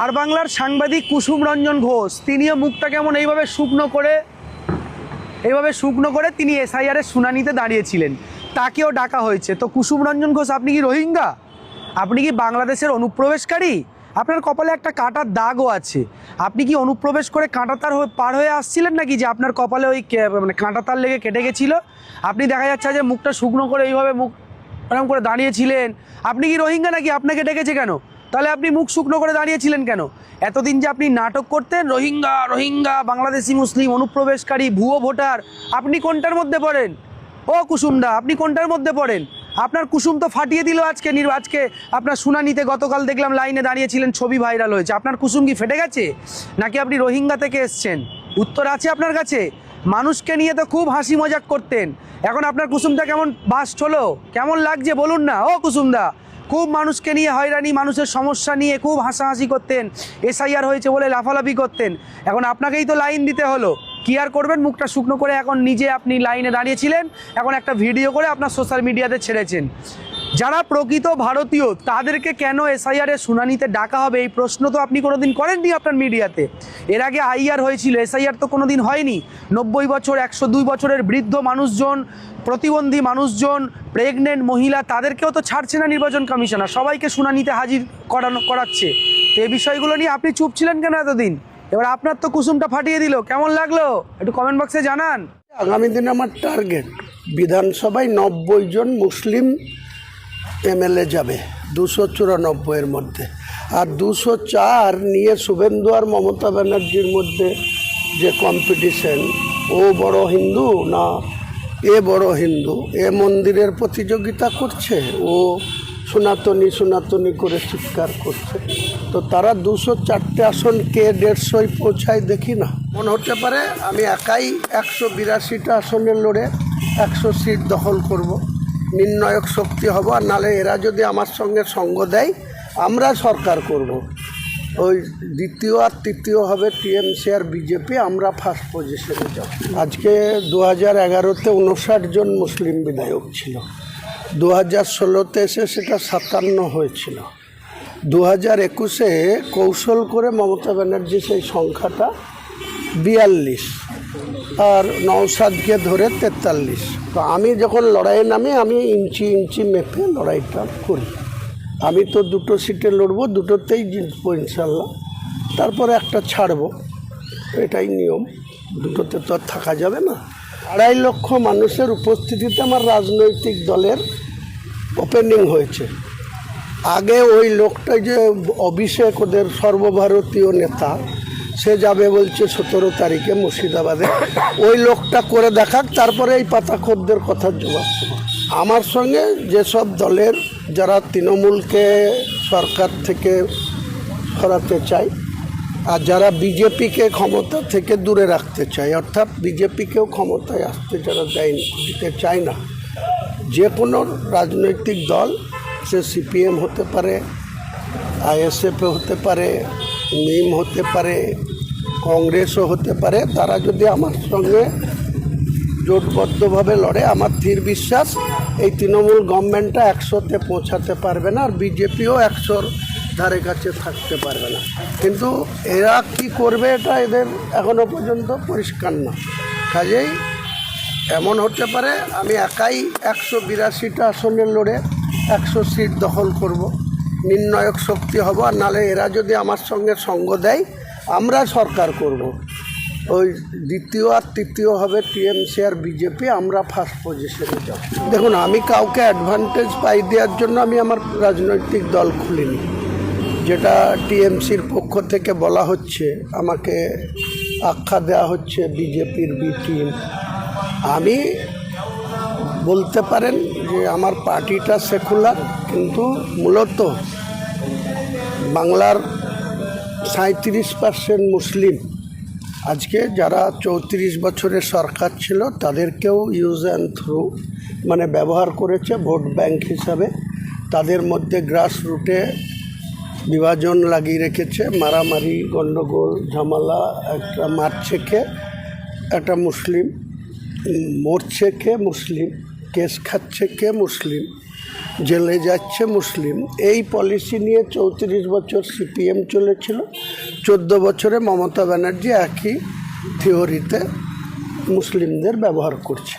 আর বাংলার সাংবাদিক কুসুম রঞ্জন ঘোষ তিনিও মুখটা কেমন এইভাবে শুকনো করে তিনি এসআইআর এর শুনানিতে দাঁড়িয়েছিলেন, তাকেও ডাকা হয়েছে। তো কুসুম রঞ্জন ঘোষ, আপনি কি রোহিঙ্গা? আপনি কি বাংলাদেশের অনুপ্রবেশকারী? আপনার কপালে একটা কাঁটার দাগও আছে। আপনি কি অনুপ্রবেশ করে কাঁটাতার পার হয়ে আসছিলেন নাকি যে আপনার কপালে ওই কাঁটাতার লেগে কেটে গেছিল? আপনি দেখা যাচ্ছে যে মুখটা শুকনো করে এইভাবে মুখ এরকম করে দাঁড়িয়েছিলেন। আপনি কি রোহিঙ্গা নাকি? আপনাকে ডেকেছে কেন? তাহলে আপনি মুখ শুকনো করে দাঁড়িয়েছিলেন কেন? এতদিন যে আপনি নাটক করতেন রোহিঙ্গা রোহিঙ্গা বাংলাদেশি মুসলিম অনুপ্রবেশকারী ভুয়ো ভোটার, আপনি কোনটার মধ্যে পড়েন? ও কুসুমদা, আপনি কোনটার মধ্যে পড়েন? আপনার কুসুম তো ফাটিয়ে দিল আজকে আপনার শুনানিতে। গতকাল দেখলাম লাইনে দাঁড়িয়েছিলেন, ছবি ভাইরাল হয়েছে। আপনার কুসুম কি ফেটে গেছে নাকি আপনি রোহিঙ্গা থেকে এসছেন? উত্তর আছে আপনার কাছে? মানুষকে নিয়ে তো খুব হাসি মজাক করতেন, এখন আপনার কুসুমটা কেমন বাস্ট হলো? কেমন লাগছে বলুন না ও কুসুমদা? খুব মানুষকে নিয়ে হয়রানি, মানুষের সমস্যা নিয়ে খুব হাসাহাসি করতেন, এসআইআর হয়েছে বলে লাফালাফি করতেন। এখন আপনাকেই তো লাইন দিতে হলো, কি আর করবেন? মুখটা শুকনো করে এখন নিজে আপনি লাইনে দাঁড়িয়েছিলেন, এখন একটা ভিডিও করে আপনার সোশ্যাল মিডিয়াতে ছেড়েছেন। যারা প্রকৃত ভারতীয় তাদেরকে কেন এসআইআর এর শুনানিতে ডাকা হবে, এই প্রশ্ন তো আপনি কোনোদিন করেননি আপনার মিডিয়াতে। এর আগে আইআর হয়েছিল, এসআইআর তো কোনোদিন হয়নি। 90 বছর 102 বছরের বৃদ্ধ মানুষজন, প্রতিবন্ধী মানুষজন, প্রেগনেন্ট মহিলা, তাদেরকেও তো ছাড়ছে না নির্বাচন কমিশনার, সবাইকে শুনানিতে হাজির করাচ্ছে। এই বিষয়গুলো নিয়ে আপনি চুপ ছিলেন কেন এতদিন? এবার আপনার তো কুসুমটা ফাটিয়ে দিল, কেমন লাগলো একটু কমেন্ট বক্সে জানান। আগামী দিনে আমার টার্গেট বিধানসভায় 90 জন মুসলিম এমএলএ যাবে 294-এর মধ্যে, আর 204 নিয়ে শুভেন্দু আর মমতা ব্যানার্জির মধ্যে যে কম্পিটিশন, ও বড় হিন্দু না এ বড় হিন্দু, এ মন্দিরের প্রতিযোগিতা করছে, ও সনাতনী সনাতনী করে চিৎকার করছে। তো তারা 204টে আসন কে 150 পৌঁছায় দেখি না। মনে হতে পারে আমি একাই 182টা আসনে লড়ে 100 সিট দখল করব, নির্ণায়ক শক্তি হব। আর নালে এরা যদি আমার সঙ্গে সঙ্গ দেয় আমরা সরকার করব। ওই দ্বিতীয় আর তৃতীয় হবে টিএমসি আর বিজেপি, আমরা ফার্স্ট পজিশনে যাব। আজকে 2011-তে 59 জন মুসলিম বিধায়ক ছিল, 2016-তে এসে সেটা 57 হয়েছিল, 2021-এ কৌশল করে মমতা ব্যানার্জি সেই সংখ্যাটা 42 আর নওশাদকে ধরে 43। তো আমি যখন লড়াইয়ে নামি আমি ইঞ্চি ইঞ্চি মেপে লড়াইটা করি। আমি তো 2টো সিটে লড়বো, 2টোতেই জিতবো ইনশাল্লাহ, তারপরে একটা ছাড়বো, এটাই নিয়ম। 2টোতে তো আর থাকা যাবে না। 2.5 লক্ষ মানুষের উপস্থিতিতে আমার রাজনৈতিক দলের ওপেনিং হয়েছে। আগে ওই লোকটা যে অভিষেক, ওদের সর্বভারতীয় নেতা, সে যাবে বলছে 17 তারিখে মুর্শিদাবাদে, ওই লোকটা করে দেখাক, তারপরে এই পাতাখোরদের কথার জবাব দেবো। আমার সঙ্গে যেসব দলের যারা তৃণমূলকে সরকার থেকে সরাতে চায় আর যারা বিজেপিকে ক্ষমতা থেকে দূরে রাখতে চায়, অর্থাৎ বিজেপিকেও ক্ষমতায় আসতে যারা দিতে চায় না, যে কোনো রাজনৈতিক দল, সে সিপিএম হতে পারে, আইএসএফ হতে পারে, নিম হতে পারে, কংগ্রেসও হতে পারে, তারা যদি আমার সঙ্গে জোটবদ্ধভাবে লড়ে, আমার স্থির বিশ্বাস এই তৃণমূল গভর্নমেন্টটা 100-তে পৌঁছাতে পারবে না, আর বিজেপিও 100-র ধারে কাছে থাকতে পারবে না। কিন্তু এরা কি করবে এটা এদের এখনও পর্যন্ত পরিষ্কার না। কাজেই এমন হতে পারে আমি একাই 182টা আসনে লড়ে 100 সিট দখল করব, নির্ণায়ক শক্তি হব। আর নালে এরা যদি আমার সঙ্গে সঙ্গ দেয় আমরা সরকার করব। ওই দ্বিতীয় আর তৃতীয় হবে টিএমসি আর বিজেপি, আমরা ফার্স্ট পজিশনে যাব। দেখুন, আমি কাউকে অ্যাডভান্টেজ পাই দেওয়ার জন্য আমি আমার রাজনৈতিক দল খুলিনি। যেটা টিএমসির পক্ষ থেকে বলা হচ্ছে, আমাকে আখ্যা দেওয়া হচ্ছে বিজেপির বি টিম। আমি বলতে পারেন যে আমার পার্টিটা সেকুলার, কিন্তু মূলত বাংলার 37% মুসলিম। আজকে যারা 34 বছরের সরকার ছিল তাদেরকেও ইউজ অ্যান্ড থ্রু মানে ব্যবহার করেছে ভোট ব্যাংক হিসাবে। তাদের মধ্যে গ্রাস রুটে বিভাজন লাগিয়ে রেখেছে, মারামারি গণ্ডগোল ঝামেলা। একটা মারছে কে একটা মুসলিম, মরছে কে মুসলিম, কেস খাচ্ছে কে মুসলিম, জেলে যাচ্ছে মুসলিম, এই পলিসি নিয়ে 34 বছর সিপিএম চলেছিল। 14 বছরে মমতা ব্যানার্জি একই থিওরিতে মুসলিমদের ব্যবহার করছে।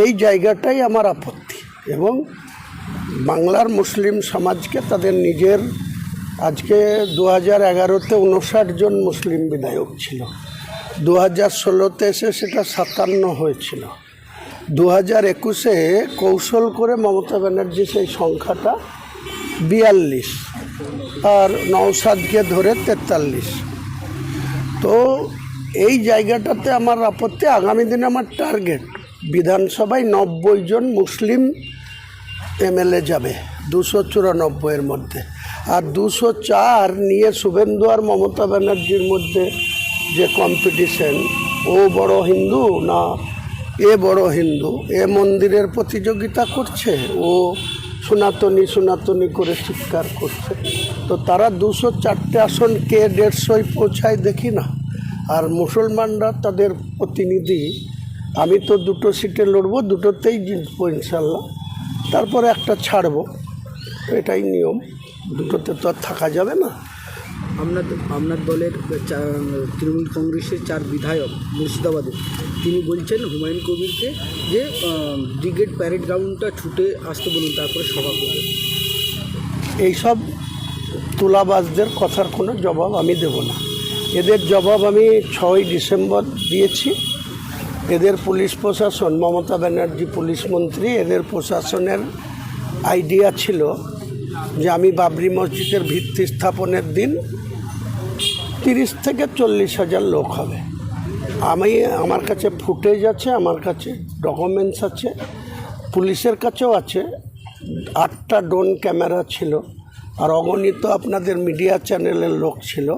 এই জায়গাটাই আমার আপত্তি, এবং বাংলার মুসলিম সমাজকে তাদের নিজের, আজকে 2011-তে 59 জন মুসলিম বিধায়ক ছিল, 2016-তে এসে সেটা 57 হয়েছিল, 2021-এ কৌশল করে মমতা ব্যানার্জি সেই সংখ্যাটা 42 আর নওশাদকে ধরে 43। তো এই জায়গাটাতে আমার আপত্তি। আগামী দিনে আমার টার্গেট বিধানসভায় 90 জন মুসলিম এমএলএ যাবে 294-এর মধ্যে, আর 204 নিয়ে শুভেন্দু আর মমতা ব্যানার্জির মধ্যে যে কম্পিটিশন, ও বড় হিন্দু না এ বড় হিন্দু, এ মন্দিরের প্রতিযোগিতা করছে, ও সনাতনী করে চিৎকার করছে। তো তারা 204টে আসন কে 150 পৌঁছায় দেখি না। আর মুসলমানরা তাদের প্রতিনিধি, আমি তো 2টো সিটে লড়বো, 2টোতেই জিতবো ইনশাল্লাহ, তারপরে একটা ছাড়বো, এটাই নিয়ম, 2টোতে তো আর থাকা যাবে না। আপনার দলের তৃণমূল কংগ্রেসের 4 বিধায়ক মুর্শিদাবাদে, তিনি বলছেন হুমায়ুন কবিরকে যে ব্রিগেড প্যারেড গ্রাউন্ডটা ছুটে আসতে বলুন, তারপরে সভা করবে। এইসব তুলাবাজদের কথার কোনো জবাব আমি দেব না। এদের জবাব আমি 6 ডিসেম্বর দিয়েছি। এদের পুলিশ প্রশাসন, মমতা ব্যানার্জি পুলিশ মন্ত্রী, এদের প্রশাসনের আইডিয়া ছিল যে আমি বাবরি মসজিদের ভিত্তি স্থাপনের দিন 30 থেকে 40 হাজার লোক হবে। আমার কাছে ফুটেজ আছে, আমার কাছে ডকুমেন্টস আছে, পুলিশের কাছেও আছে। 8টা ড্রোন ক্যামেরা ছিল, আর অগণিত আপনাদের মিডিয়া চ্যানেলের লোক ছিল।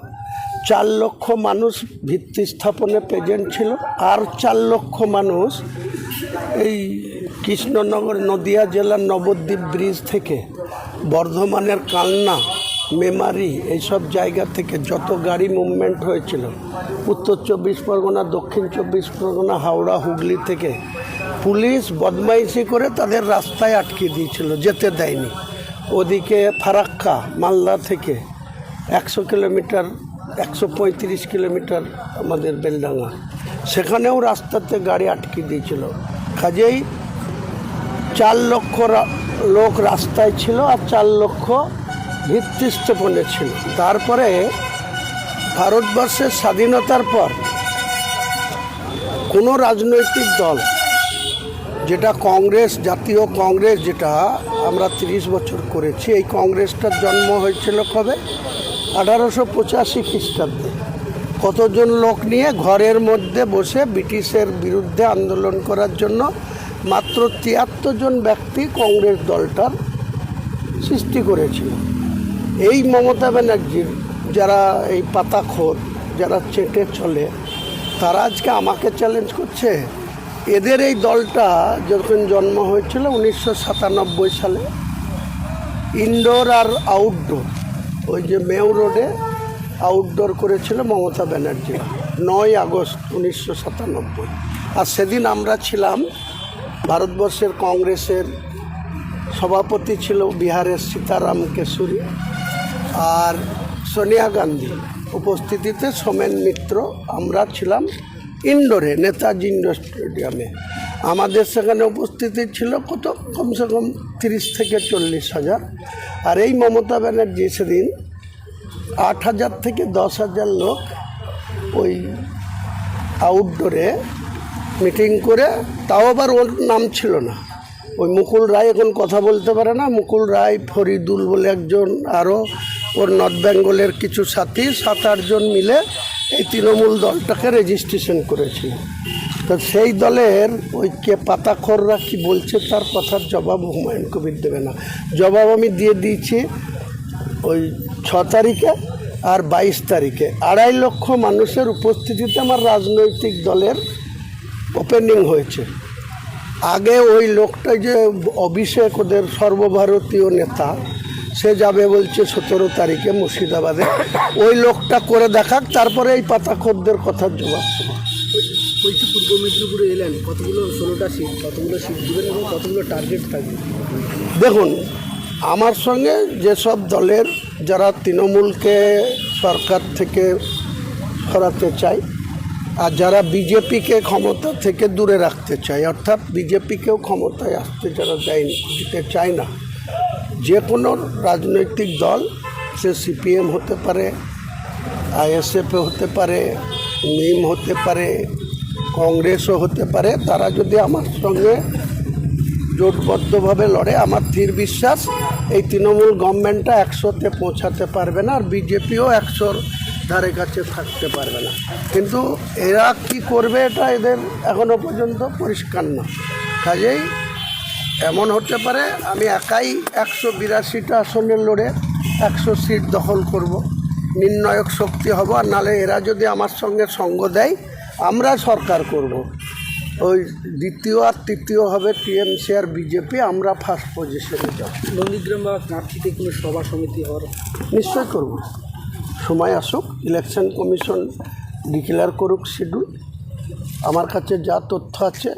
4 লক্ষ মানুষ ভিত্তি স্থাপনে প্রেজেন্ট ছিল, আর 4 লক্ষ মানুষ এই কৃষ্ণনগর নদিয়া জেলার নবদ্বীপ ব্রিজ থেকে বর্ধমানের কালনা, মেমারি, এইসব জায়গা থেকে যত গাড়ি মুভমেন্ট হয়েছিল, উত্তর 24 পরগনা, দক্ষিণ 24 পরগনা, হাওড়া, হুগলি থেকে পুলিশ বদমাইশি করে তাদের রাস্তায় আটকে দিয়েছিল, যেতে দেয়নি। ওদিকে ফারাক্কা মালদা থেকে 100 কিলোমিটার, 135 কিলোমিটার আমাদের বেলডাঙ্গা, সেখানেও রাস্তাতে গাড়ি আটকে দিয়েছিল। কাজেই 4 লক্ষ লোক রাস্তায় ছিল, আর 4 লক্ষ ভিত্তি স্থাপনে ছিল। তারপরে ভারতবর্ষের স্বাধীনতার পর কোনো রাজনৈতিক দল, যেটা কংগ্রেস, জাতীয় কংগ্রেস, যেটা আমরা 30 বছর করেছি, এই কংগ্রেসটার জন্ম হয়েছিল কবে? 1885 খ্রিস্টাব্দে। কতজন লোক নিয়ে ঘরের মধ্যে বসে ব্রিটিশের বিরুদ্ধে আন্দোলন করার জন্য মাত্র 73 জন ব্যক্তি কংগ্রেস দলটার সৃষ্টি করেছিল। এই মমতা ব্যানার্জির যারা এই পাতাখোর, যারা চেটে চলে, তারা আজকে আমাকে চ্যালেঞ্জ করছে। এদের এই দলটা যখন জন্ম হয়েছিল 1997 সালে, ইনডোর আর আউটডোর, ওই যে মেউ রোডে আউটডোর করেছিল মমতা ব্যানার্জি 9 আগস্ট 1997। আর সেদিন আমরা ছিলাম, ভারতবর্ষের কংগ্রেসের সভাপতি ছিল বিহারের সীতারাম কেশরী, আর সোনিয়া গান্ধী উপস্থিতিতে সোমেন মিত্র, আমরা ছিলাম ইনডোরে নেতাজি ইন্ডোর স্টেডিয়ামে। আমাদের সেখানে উপস্থিতি ছিল কত, কমসে কম 30 থেকে 40 হাজার। আর এই মমতা ব্যানার্জি সেদিন 8,000 থেকে 10,000 লোক ওই আউটডোরে মিটিং করে, তাও আবার ওর নাম ছিল না। ওই মুকুল রায় এখন কথা বলতে পারে না, মুকুল রায়, ফরিদুল বলে একজন, আরও ওর নর্থ বেঙ্গলের কিছু সাথী, 7-8 জন মিলে এই তৃণমূল দলটাকে রেজিস্ট্রেশন করেছিল। তো সেই দলের ওই কে পাতাখোররা কি বলছে তার কথার জবাব হুমায়ুন কবির দেবে না। জবাব আমি দিয়ে দিয়েছি ওই 6 তারিখে আর 22 তারিখে 2.5 লক্ষ মানুষের উপস্থিতিতে আমার রাজনৈতিক দলের ওপেনিং হয়েছে। আগে ওই লোকটা যে অভিষেক, ওদের সর্বভারতীয় নেতা, সে যাবে বলছে 17 তারিখে মুর্শিদাবাদে। ওই লোকটা করে দেখাক, তারপরে এই পাতাখোরদের কথার জবাব দেবো। বলছি পূর্ব মেদিনীপুরে এলেন, কতগুলো 16টা সিট, কতগুলো সিট দেবেন এবং কতগুলো টার্গেট থাকবে? দেখুন, আমার সঙ্গে যেসব দলের যারা তৃণমূলকে সরকার থেকে সরাতে চায় আর যারা বিজেপিকে ক্ষমতা থেকে দূরে রাখতে চায়, অর্থাৎ বিজেপিকেও ক্ষমতায় আসতে যারা দিতে চায় না, যে কোনো রাজনৈতিক দল, সে সিপিএম হতে পারে, আইএসএফ হতে পারে, নিম হতে পারে, কংগ্রেসও হতে পারে, তারা যদি আমার সঙ্গে জোটবদ্ধভাবে লড়ে, আমার স্থির বিশ্বাস এই তৃণমূল গভর্নমেন্টটা 100-তে পৌঁছাতে পারবে না, আর বিজেপিও 100-র ধারে কাছে থাকতে পারবে না। কিন্তু এরা কি করবে এটা এদের এখনও পর্যন্ত পরিষ্কার না। কাজেই এমন হতে পারে আমি একাই 182টা আসনে লড়ে 100 সিট দখল করব, নির্ণায়ক শক্তি হব, আর নালে এরা যদি আমার সঙ্গে সঙ্গ দেয় আমরা সরকার করব। ওই দ্বিতীয় আর তৃতীয় হবে টিএমসি আর বিজেপি, আমরা ফার্স্ট পজিশনে যাব। নন্দীগ্রাম বা কাঁথিতে কোনো সভা সমিতি হওয়ার নিশ্চয় করব, সময় আসুক, ইলেকশন কমিশন ডিক্লেয়ার করুক শিডিউল। আমার কাছে যা তথ্য আছে,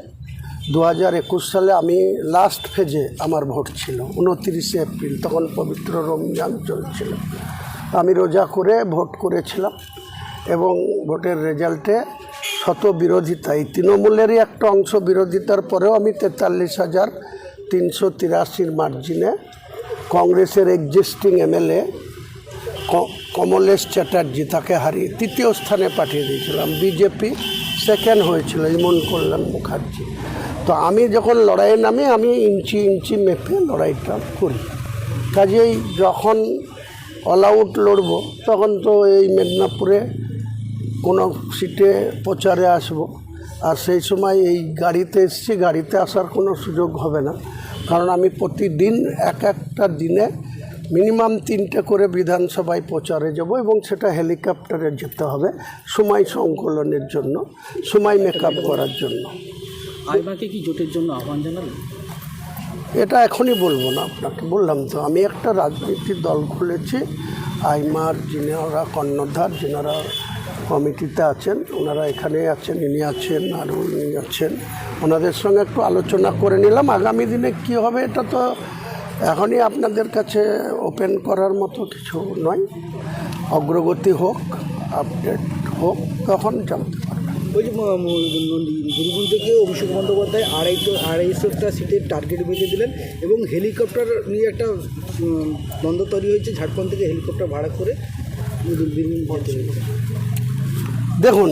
2021 সালে আমি লাস্ট ফেজে আমার ভোট ছিল 29 এপ্রিল, তখন পবিত্র রমজান চলছিল। আমি রোজা করে ভোট করেছিলাম এবং ভোটের রেজাল্টে শত বিরোধিতা, এই তৃণমূলেরই একটা অংশ বিরোধিতার পরেও আমি 43,383 মার্জিনে কংগ্রেসের এক্সিস্টিং এমএলএ কমলেশ চ্যাটার্জি, তাকে হারিয়ে তৃতীয় স্থানে পাঠিয়ে দিয়েছিলাম। বিজেপি সেকেন্ড হয়েছিল ইমন কল্যাণ মুখার্জি। তো আমি যখন লড়াইয়ে নামি আমি ইঞ্চি ইঞ্চি মেপে লড়াইটা করি। কাজেই যখন অল আউট লড়ব তখন তো এই মেদিনীপুরে কোনো সিটে প্রচারে আসব, আর সেই সময় এই গাড়িতে এসেছি, গাড়িতে আসার কোনো সুযোগ হবে না, কারণ আমি প্রতিদিন একটা দিনে মিনিমাম 3টে করে বিধানসভায় প্রচারে যাব, এবং সেটা হেলিকপ্টারে যেতে হবে সময় সংকলনের জন্য, সময় মেকআপ করার জন্য। আইমাকে কি জোটের জন্য আহ্বান জানাবেন? এটা এখনই বলবো না আপনাকে, বললাম তো আমি একটা রাজনীতির দল খুলেছি, আইমার যিনারা কর্ণধার, যিনারা কমিটিতে আছেন, ওনারা এখানে আছেন, ইনি আছেন, আরও ইনি আছেন, ওনাদের সঙ্গে একটু আলোচনা করে নিলাম। আগামী দিনে কি হবে এটা তো এখনই আপনাদের কাছে ওপেন করার মতো কিছু নয়, অগ্রগতি হোক, আপডেট হোক, তখন জানতে পারবেন। ওই যে বীরভূম থেকে অভিষেক বন্দ্যোপাধ্যায় 250টা সিটের টার্গেট বেঁধে দিলেন এবং হেলিকপ্টার নিয়ে একটা দ্বন্দ্ব তৈরি হয়েছে, ঝাড়খণ্ড থেকে হেলিকপ্টার ভাড়া করে বীরভূম ভর্তি হয়েছে। দেখুন,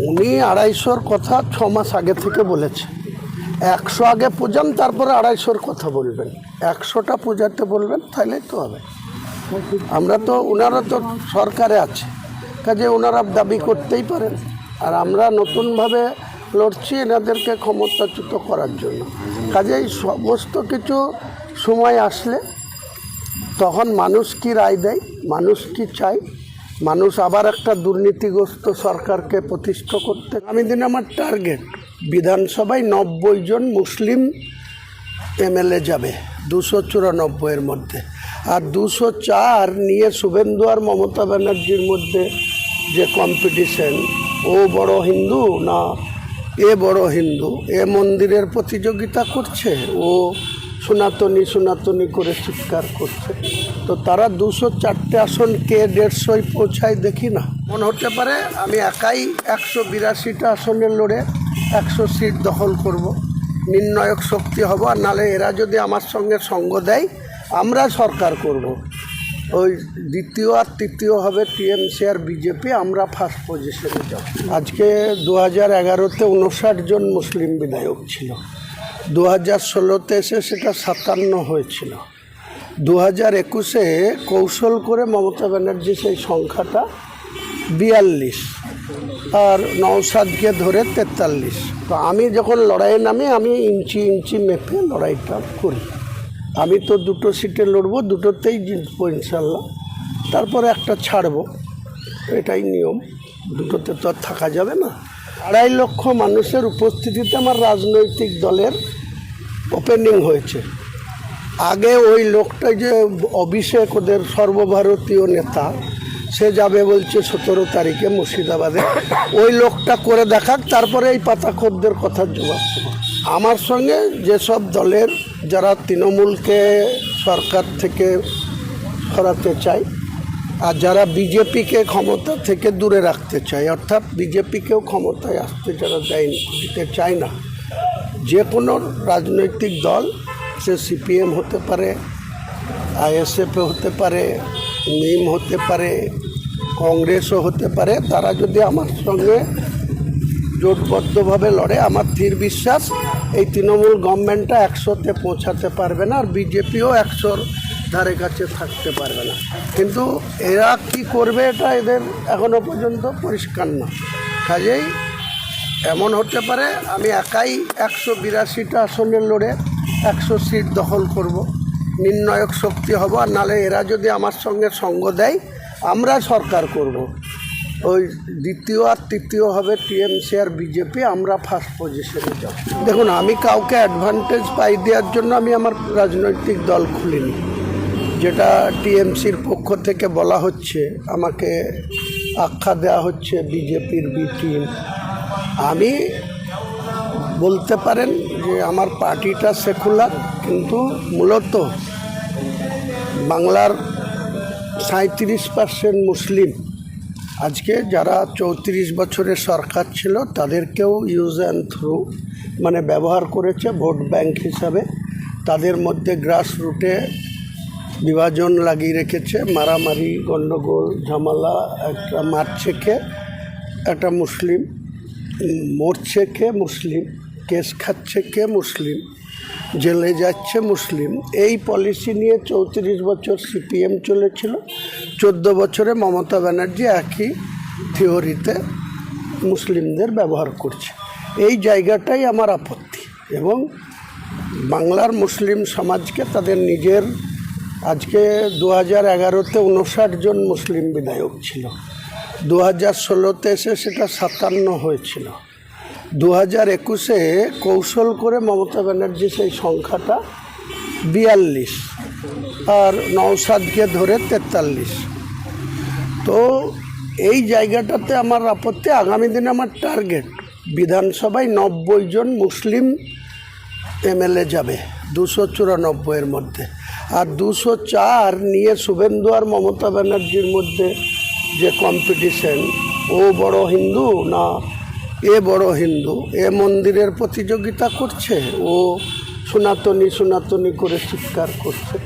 উনি 250-র কথা 6 মাস আগে থেকে বলেছে। 100 আগে পূজান, তারপরে 250-র কথা বলবেন, 100টা পূজাতে বলবেন, তাহলেই তো হবে। আমরা তো, ওনারা তো সরকারে আছে, কাজে ওনারা দাবি করতেই পারেন, আর আমরা নতুনভাবে লড়ছি এনাদেরকে ক্ষমতাচ্যুত করার জন্য। কাজেই সমস্ত কিছু সময় আসলে তখন মানুষ কি রায় দেয়, মানুষ কি চায়, মানুষ আবার একটা দুর্নীতিগ্রস্ত সরকারকে প্রতিষ্ঠা করতে। আমি দিন আমার টার্গেট বিধানসভায় 90 জন মুসলিম এমএলএ যাবে 294-এর মধ্যে, আর 204 নিয়ে শুভেন্দু আর মমতা ব্যানার্জির মধ্যে যে কম্পিটিশন, ও বড় হিন্দু না এ বড় হিন্দু, এ মন্দিরের প্রতিযোগিতা করছে, ও সনাতনী সনাতনী করে চিৎকার করছে, তো তারা 204টে আসন কে 150-য় পৌঁছায় দেখি না। মনে হতে পারে আমি একাই 182টা আসনে লড়ে 100 সিট দখল করব, নির্ণায়ক শক্তি হব, আর নালে এরা যদি আমার সঙ্গে সঙ্গ দেয় আমরা সরকার করব। ওই দ্বিতীয় আর তৃতীয় হবে টিএমসি আর বিজেপি, আমরা ফার্স্ট পজিশনে যাব। আজকে 2011-তে 59 জন মুসলিম বিধায়ক ছিল, 2016-তে এসে সেটা 57 হয়েছিল, 2021-এ কৌশল করে মমতা ব্যানার্জি সেই সংখ্যাটা 42 আর নওশাদকে ধরে 43। তো আমি যখন লড়াইয়ে নামি আমি ইঞ্চি ইঞ্চি মেপে লড়াইটা করি। আমি তো 2টো সিটে লড়বো, 2টোতেই জিতবো ইনশাল্লাহ, তারপরে একটা ছাড়বো, এটাই নিয়ম, 2টোতে তো আর থাকা যাবে না। 2.5 লক্ষ মানুষের উপস্থিতিতে আমার রাজনৈতিক দলের ওপেনিং হয়েছে। আগে ওই লোকটা যে অভিষেক, ওদের সর্বভারতীয় নেতা, সে যাবে বলছে 17 তারিখে মুর্শিদাবাদে। ওই লোকটা করে দেখাক, তারপরে এই পাতাখোরদের কথার জবাব দেবো। আমার সঙ্গে যেসব দলের যারা তৃণমূলকে সরকার থেকে সরাতে চায় আর যারা বিজেপিকে ক্ষমতা থেকে দূরে রাখতে চায়, অর্থাৎ বিজেপিকেও ক্ষমতায় আসতে যারা দিতে চায় না, যে কোনো রাজনৈতিক দল, সে সিপিএম হতে পারে, আইএসএফ হতে পারে, নিম হতে পারে, কংগ্রেসও হতে পারে, তারা যদি আমার সঙ্গে জোটবদ্ধভাবে লড়ে, আমার স্থির বিশ্বাস এই তৃণমূল গভর্নমেন্টটা 100-তে পৌঁছাতে পারবে না, আর বিজেপিও 100-র ধারে কাছে থাকতে পারবে না। কিন্তু এরা কি করবে এটা এদের এখনও পর্যন্ত পরিষ্কার না। কাজেই এমন হতে পারে আমি একাই 182টা আসনে লড়ে 100 সিট দখল করব, নির্ণায়ক শক্তি হব, আর নালে এরা যদি আমার সঙ্গে সঙ্গ দেয় আমরা সরকার করব। ওই দ্বিতীয় আর তৃতীয় হবে টিএমসি আর বিজেপি, আমরা ফার্স্ট পজিশনে যাব। দেখুন, আমি কাউকে অ্যাডভান্টেজ পাই দেওয়ার জন্য আমি আমার রাজনৈতিক দল খুলিনি। যেটা টিএমসির পক্ষ থেকে বলা হচ্ছে, আমাকে আখ্যা দেওয়া হচ্ছে বিজেপির বি টিম। আমি বলতে পারেন যে আমার পার্টিটা সেকুলার, কিন্তু মূলত বাংলার 37% মুসলিম। আজকে যারা 34 বছরের সরকার ছিল তাদেরকেও ইউজ অ্যান্ড থ্রু মানে ব্যবহার করেছে ভোট ব্যাংক হিসাবে। তাদের মধ্যে গ্রাস রুটে বিভাজন লাগিয়ে রেখেছে, মারামারি, গণ্ডগোল, ঝামেলা। একটা মারছে কে একটা মুসলিম, মরছে কে মুসলিম, কেস খাচ্ছে কে মুসলিম, জেলে যাচ্ছে মুসলিম। এই পলিসি নিয়ে 34 বছর সিপিএম চলেছিল, 14 বছরে মমতা ব্যানার্জি একই থিওরিতে মুসলিমদের ব্যবহার করছে। এই জায়গাটাই আমার আপত্তি। এবং বাংলার মুসলিম সমাজকে তাদের নিজের, আজকে 2011-তে 59 জন মুসলিম বিধায়ক ছিল, 2016-তে এসে সেটা 57 হয়েছিল, 2021-এ কৌশল করে মমতা ব্যানার্জি সেই সংখ্যাটা 42 আর নওশাদকে ধরে 43। তো এই জায়গাটাতে আমার আপত্তি। আগামী দিনে আমার টার্গেট বিধানসভায় 90 জন মুসলিম এমএলএ যাবে 294-এর মধ্যে, আর 204 নিয়ে শুভেন্দু আর মমতা ব্যানার্জির মধ্যে যে কম্পিটিশন, ও বড় হিন্দু না এ বড় হিন্দু, এ মন্দিরের প্রতিযোগিতা করছে, ও সনাতনী করে চিৎকার করছে।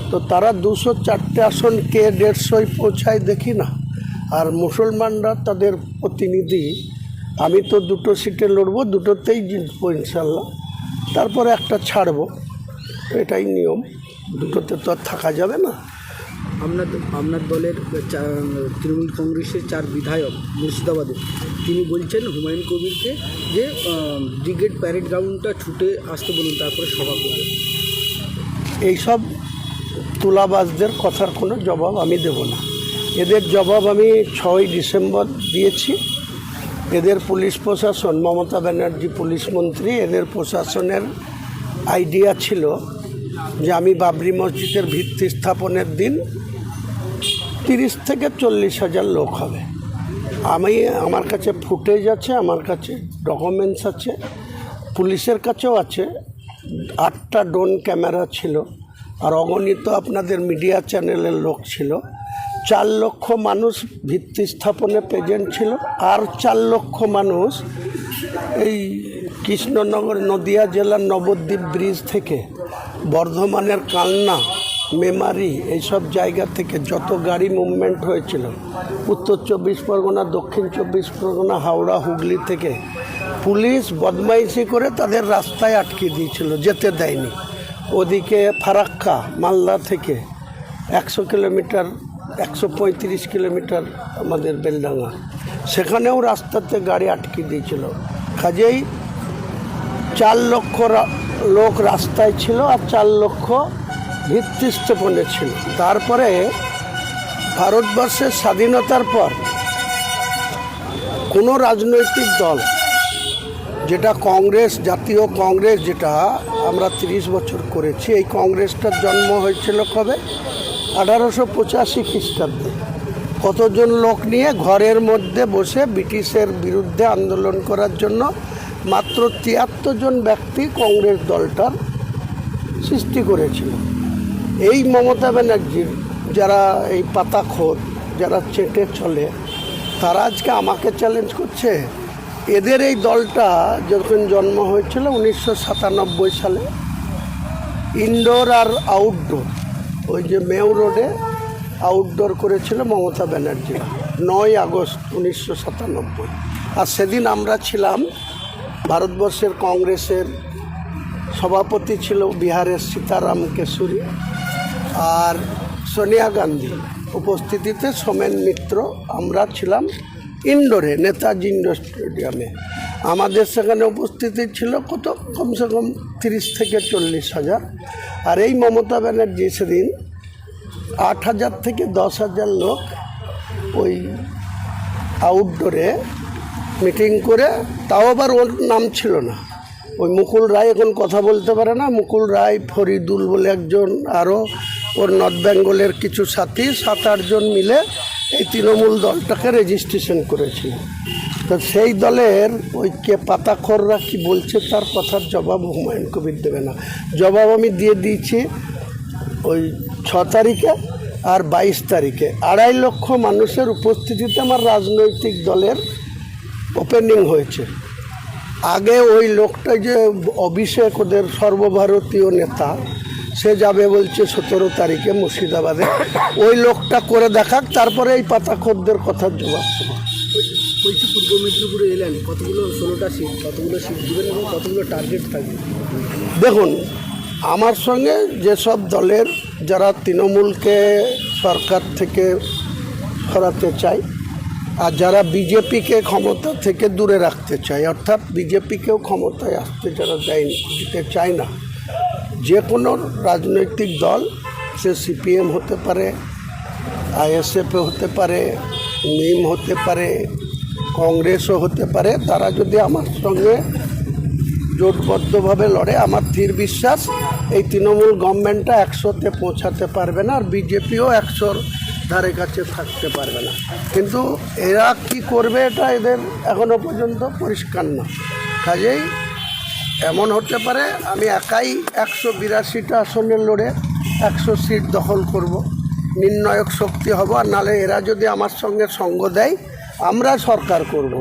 তো তারা 204টে আসন কে 150 পৌঁছায় দেখি না। আর মুসলমানরা তাদের প্রতিনিধি, আমি তো 2টো সিটে লড়বো, 2টোতেই জিতবো ইনশাল্লাহ, তারপরে একটা ছাড়বো, এটাই নিয়ম, 2টোতে তো আর থাকা যাবে না। আপনার দলের তৃণমূল কংগ্রেসের 4 বিধায়ক মুর্শিদাবাদে, তিনি বলছেন হুমায়ুন কবিরকে যে ব্রিগেড প্যারেড গ্রাউন্ডটা ছুটে আসতে বলুন, তারপরে সভা করবে। এইসব তুলাবাজদের কথার কোনো জবাব আমি দেব না। এদের জবাব আমি 6 ডিসেম্বর দিয়েছি। এদের পুলিশ প্রশাসন, মমতা ব্যানার্জি পুলিশ মন্ত্রী, এদের প্রশাসনের আইডিয়া ছিল যে আমি বাবরি মসজিদের ভিত্তি স্থাপনের দিন 30 থেকে 40 হাজার লোক হবে। আমার কাছে ফুটেজ আছে, আমার কাছে ডকুমেন্টস আছে, পুলিশের কাছেও আছে। 8টা ড্রোন ক্যামেরা ছিল, আর অগণিত আপনাদের মিডিয়া চ্যানেলের লোক ছিল। 4 লক্ষ মানুষ ভিত্তি স্থাপনে প্রেজেন্ট ছিল, আর 4 লক্ষ মানুষ এই কৃষ্ণনগর নদিয়া জেলার নবদ্বীপ ব্রিজ থেকে বর্ধমানের কালনা, মেমারি, এইসব জায়গা থেকে যত গাড়ি মুভমেন্ট হয়েছিল, উত্তর 24 পরগনা, দক্ষিণ 24 পরগনা, হাওড়া, হুগলি থেকে পুলিশ বদমাইশি করে তাদের রাস্তায় আটকে দিয়েছিল, যেতে দেয়নি। ওদিকে ফারাক্কা মালদা থেকে 100 কিলোমিটার, 135 কিলোমিটার আমাদের বেলডাঙ্গা, সেখানেও রাস্তাতে গাড়ি আটকে দিয়েছিল। কাজেই 4 লক্ষ লোক রাস্তায় ছিল, আর 4 লক্ষ ভিত্তি স্থাপনে ছিল। তারপরে ভারতবর্ষের স্বাধীনতার পর কোনো রাজনৈতিক দল, যেটা কংগ্রেস, জাতীয় কংগ্রেস, যেটা আমরা 30 বছর করেছি, এই কংগ্রেসটার জন্ম হয়েছিল কবে? 1885 খ্রিস্টাব্দে। কতজন লোক নিয়ে ঘরের মধ্যে বসে ব্রিটিশের বিরুদ্ধে আন্দোলন করার জন্য মাত্র ৭৩ জন ব্যক্তি কংগ্রেস দলটার সৃষ্টি করেছিল। এই মমতা ব্যানার্জির যারা এই পাতাখোর, যারা চেটে চলে, তারা আজকে আমাকে চ্যালেঞ্জ করছে। এদের এই দলটা যখন জন্ম হয়েছিল 1997 সালে, ইনডোর আর আউটডোর, ওই যে মেউ রোডে আউটডোর করেছিল মমতা ব্যানার্জি 9 আগস্ট 1997। আর সেদিন আমরা ছিলাম, ভারতবর্ষের কংগ্রেসের সভাপতি ছিল বিহারের সীতারাম কেশরী আর সোনিয়া গান্ধী উপস্থিতিতে, সোমেন মিত্র, আমরা ছিলাম ইনডোরে নেতাজি ইন্ডোর স্টেডিয়ামে। আমাদের সেখানে উপস্থিতি ছিল কমসে কম 30 থেকে 40 হাজার। আর এই মমতা ব্যানার্জি সেদিন 8,000 থেকে 10,000 লোক ওই আউটডোরে মিটিং করে, তাও আবার ওর নাম ছিল না। ওই মুকুল রায় এখন কথা বলতে পারে না, মুকুল রায়, ফরিদুল বলে একজন, আরও ওর নর্থ বেঙ্গলের কিছু সাথী 7-8 জন মিলে এই তৃণমূল দলটাকে রেজিস্ট্রেশন করেছিল। তো সেই দলের ওই কে পাতাখোররা কি বলছে তার কথার জবাব হুমায়ুন কবির দেবে না। জবাব আমি দিয়ে দিয়েছি ওই 6 তারিখে আর 22 তারিখে 2.5 লক্ষ মানুষের উপস্থিতিতে আমার রাজনৈতিক দলের ওপেনিং হয়েছে। আগে ওই লোকটা যে অভিষেক, ওদের সর্বভারতীয় নেতা, সে যাবে বলছে 17 তারিখে মুর্শিদাবাদে। ওই লোকটা করে দেখাক, তারপরে এই পাতাখোরদের কথার জবাব দেবো। বলছি পূর্ব মেদিনীপুরে এলেন, কতগুলো 16টা সিট, কতগুলো সিট দেবেন এবং কতগুলো টার্গেট থাকবে? দেখুন, আমার সঙ্গে যেসব দলের যারা তৃণমূলকে সরকার থেকে সরাতে চায় আর যারা বিজেপিকে ক্ষমতা থেকে দূরে রাখতে চায়, অর্থাৎ বিজেপিকেও ক্ষমতায় আসতে যারা দিতে চায় না, যে কোনো রাজনৈতিক দল, সে সিপিএম হতে পারে, আইএসএফ হতে পারে, মিম হতে পারে, কংগ্রেসও হতে পারে, তারা যদি আমার সঙ্গে জোটবদ্ধভাবে লড়ে, আমার স্থির বিশ্বাস এই তৃণমূল গভর্নমেন্টটা 100-তে পৌঁছাতে পারবে না, আর বিজেপিও 100-র ধারে কাছে থাকতে পারবে না। কিন্তু এরা কি করবে এটা এদের এখনও পর্যন্ত পরিষ্কার না। কাজেই এমন হতে পারে আমি একাই 182টা আসনে লড়ে 100 সিট দখল করব, নির্ণায়ক শক্তি হব। আর নাহলে এরা যদি আমার সঙ্গে সঙ্গ দেয়, আমরা সরকার করব।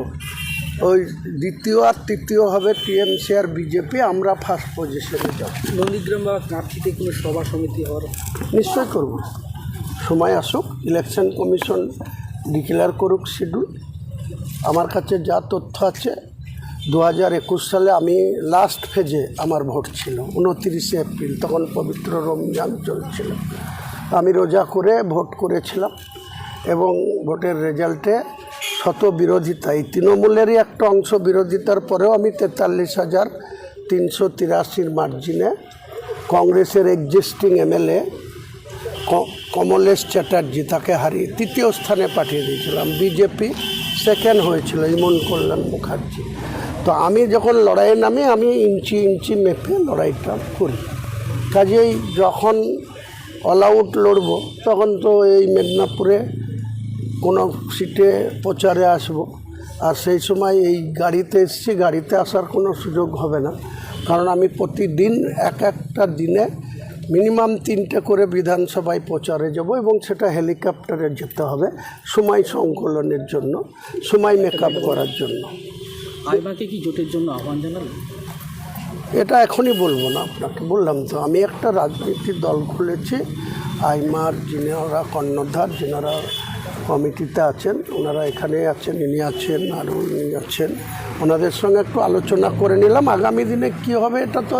ওই দ্বিতীয় আর তৃতীয় হবে টিএমসি আর বিজেপি, আমরা ফার্স্ট পজিশনে যাব। নন্দীগ্রাম বা কাঁথিতে কোনো সভা সমিতি হওয়ার নিশ্চয় করব, সময় আসুক, ইলেকশন কমিশন ডিক্লেয়ার করুক শিডিউল। আমার কাছে যা তথ্য আছে, 2021 সালে আমি লাস্ট ফেজে আমার ভোট ছিল 29 এপ্রিল, তখন পবিত্র রমজান চলছিল। আমি রোজা করে ভোট করেছিলাম এবং ভোটের রেজাল্টে শত বিরোধিতা, এই তৃণমূলেরই একটা অংশ বিরোধিতার পরেও আমি 43,383 মার্জিনে কংগ্রেসের এক্সিস্টিং এমএলএ কমলেশ চ্যাটার্জি, তাকে হারিয়ে 3য় স্থানে পাঠিয়ে দিয়েছিলাম। বিজেপি সেকেন্ড হয়েছিল ইমন কল্যাণ মুখার্জি। তো আমি যখন লড়াইয়ে নামি, আমি ইঞ্চি ইঞ্চি মেপে লড়াইটা করি। কাজেই যখন অল আউট লড়ব, তখন তো এই মেদিনীপুরে কোনো সিটে প্রচারে আসব, আর সেই সময় এই গাড়িতে এসেছি, গাড়িতে আসার কোনো সুযোগ হবে না, কারণ আমি প্রতিদিন একটা দিনে মিনিমাম 3টে করে বিধানসভায় প্রচারে যাব, এবং সেটা হেলিকপ্টারে যেতে হবে সময় সংকলনের জন্য, সময় মেকআপ করার জন্য। আইমাকে কি জোটের জন্য আহ্বান জানালেন? এটা এখনই বলবো না আপনাকে, বললাম তো আমি একটা রাজনীতির দল খুলেছি। আইমার যিনারা কর্ণধার, যিনারা কমিটিতে আছেন, ওনারা এখানে আছেন, ইনি আছেন, আরও ইনি আছেন, ওনাদের সঙ্গে একটু আলোচনা করে নিলাম। আগামী দিনে কি হবে এটা তো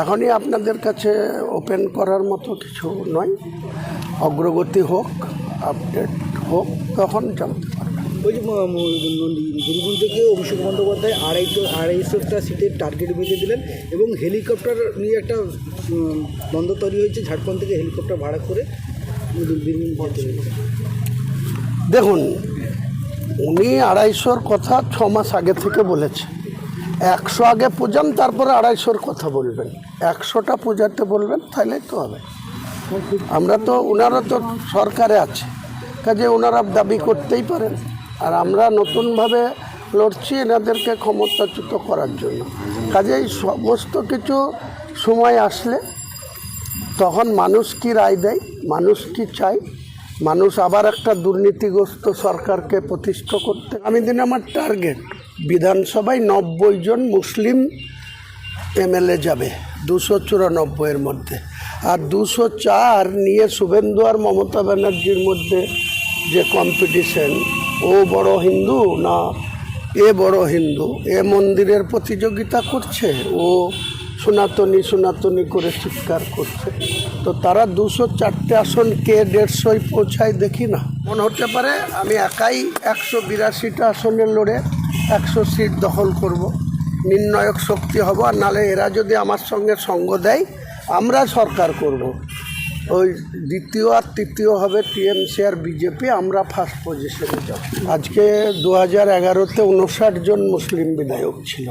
এখনই আপনাদের কাছে ওপেন করার মতো কিছু নয়। অগ্রগতি হোক, আপডেট হোক, তখন জানতে পারবেন। ওই যে বীরভূম থেকে অভিষেক বন্দ্যোপাধ্যায় 250টা সিটের টার্গেট বেঁধে দিলেন এবং হেলিকপ্টার নিয়ে একটা দ্বন্দ্ব তৈরি হয়েছে, ঝাড়খণ্ড থেকে হেলিকপ্টার ভাড়া করে বীরভূম পৌঁছে। দেখুন, উনি 250-র কথা 6 মাস আগে থেকে বলেছে। 100 আগে পূজান, তারপরে 250-র কথা বলবেন। 100টা পূজাতে বলবেন, তাহলেই তো হবে। আমরা তো, ওনারা তো সরকারে আছে, কাজে ওনারা দাবি করতেই পারেন। আর আমরা নতুনভাবে লড়ছি এনাদেরকে ক্ষমতাচ্যুত করার জন্য। কাজেই সমস্ত কিছু সময় আসলে তখন মানুষ কি রায় দেয়, মানুষ কি চায়, মানুষ আবার একটা দুর্নীতিগ্রস্ত সরকারকে প্রতিষ্ঠা করতে। আমি দিন আমার টার্গেট বিধানসভায় 90 জন মুসলিম এমএলএ যাবে 294-এর মধ্যে। আর 204 নিয়ে শুভেন্দু আর মমতা ব্যানার্জির মধ্যে যে কম্পিটিশন, ও বড় হিন্দু না এ বড় হিন্দু, এ মন্দিরের প্রতিযোগিতা করছে, ও সনাতনী সনাতনী করে চিৎকার করছে, তো তারা 204টে আসন কে 150 পৌঁছায় দেখি না। মনে হতে পারে আমি একাই 182টা আসনে লড়ে 100 সিট দখল করব, নির্ণায়ক শক্তি হব। আর নালে এরা যদি আমার সঙ্গে সঙ্গ দেয় আমরা সরকার করব। ওই দ্বিতীয় আর তৃতীয় হবে টিএমসি আর বিজেপি, আমরা ফার্স্ট পজিশনে যাব। আজকে 2011-তে 59 জন মুসলিম বিধায়ক ছিল,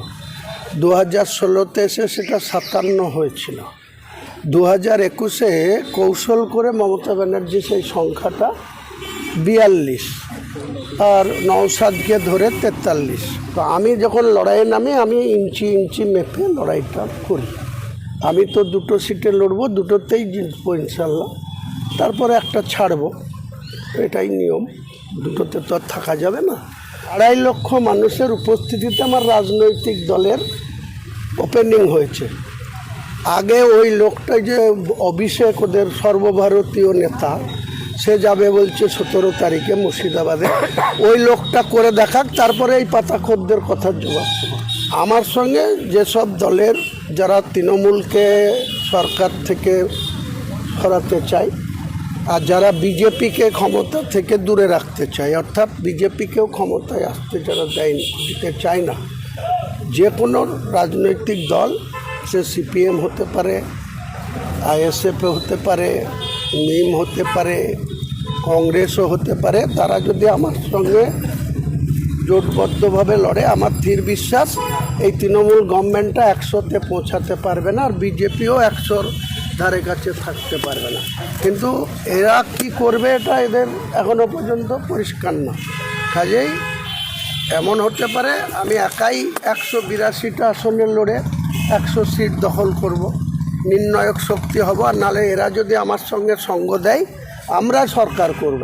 2016-তে এসে সেটা 57 হয়েছিল, 2021-এ কৌশল করে মমতা ব্যানার্জি সেই সংখ্যাটা 42 আর নওশাদকে ধরে 43। তো আমি যখন লড়াইয়ে নামি আমি ইঞ্চি ইঞ্চি মেপে লড়াইটা করি। আমি তো 2টো সিটে লড়বো, 2টোতেই জিতবো ইনশাল্লাহ, তারপরে একটা ছাড়বো, এটাই নিয়ম। 2টোতে তো আর থাকা যাবে না। 2.5 লক্ষ মানুষের উপস্থিতিতে আমার রাজনৈতিক দলের ওপেনিং হয়েছে। আগে ওই লোকটাই যে অভিষেক ওদের সর্বভারতীয় নেতা, সে যাবে বলছে 17 তারিখে মুর্শিদাবাদে, ওই লোকটা করে দেখাক, তারপরে এই পাতাখোরদের কথার জবাব দেবো। আমার সঙ্গে যেসব দলের যারা তৃণমূলকে সরকার থেকে সরাতে চায় আর যারা বিজেপিকে ক্ষমতা থেকে দূরে রাখতে চায়, অর্থাৎ বিজেপিকেও ক্ষমতায় আসতে যারা দিতে চায় না, যে কোনো রাজনৈতিক দল, সে সিপিএম হতে পারে, আইএসএফ হতে পারে, মিম হতে পারে, কংগ্রেসও হতে পারে, তারা যদি আমার সঙ্গে জোটবদ্ধভাবে লড়ে, আমার দৃঢ় বিশ্বাস এই তৃণমূল গভর্নমেন্টটা 100-তে পৌঁছাতে পারবে না, আর বিজেপিও 100-র ধারে কাছে থাকতে পারবে না। কিন্তু এরা কি করবে এটা এদের এখনও পর্যন্ত পরিষ্কার না। কাজেই এমন হতে পারে আমি একাই 182টা আসনে লড়ে 100 সিট দখল করব, নির্ণায়ক শক্তি হব। আর নালে এরা যদি আমার সঙ্গে সঙ্গ দেয় আমরা সরকার করব।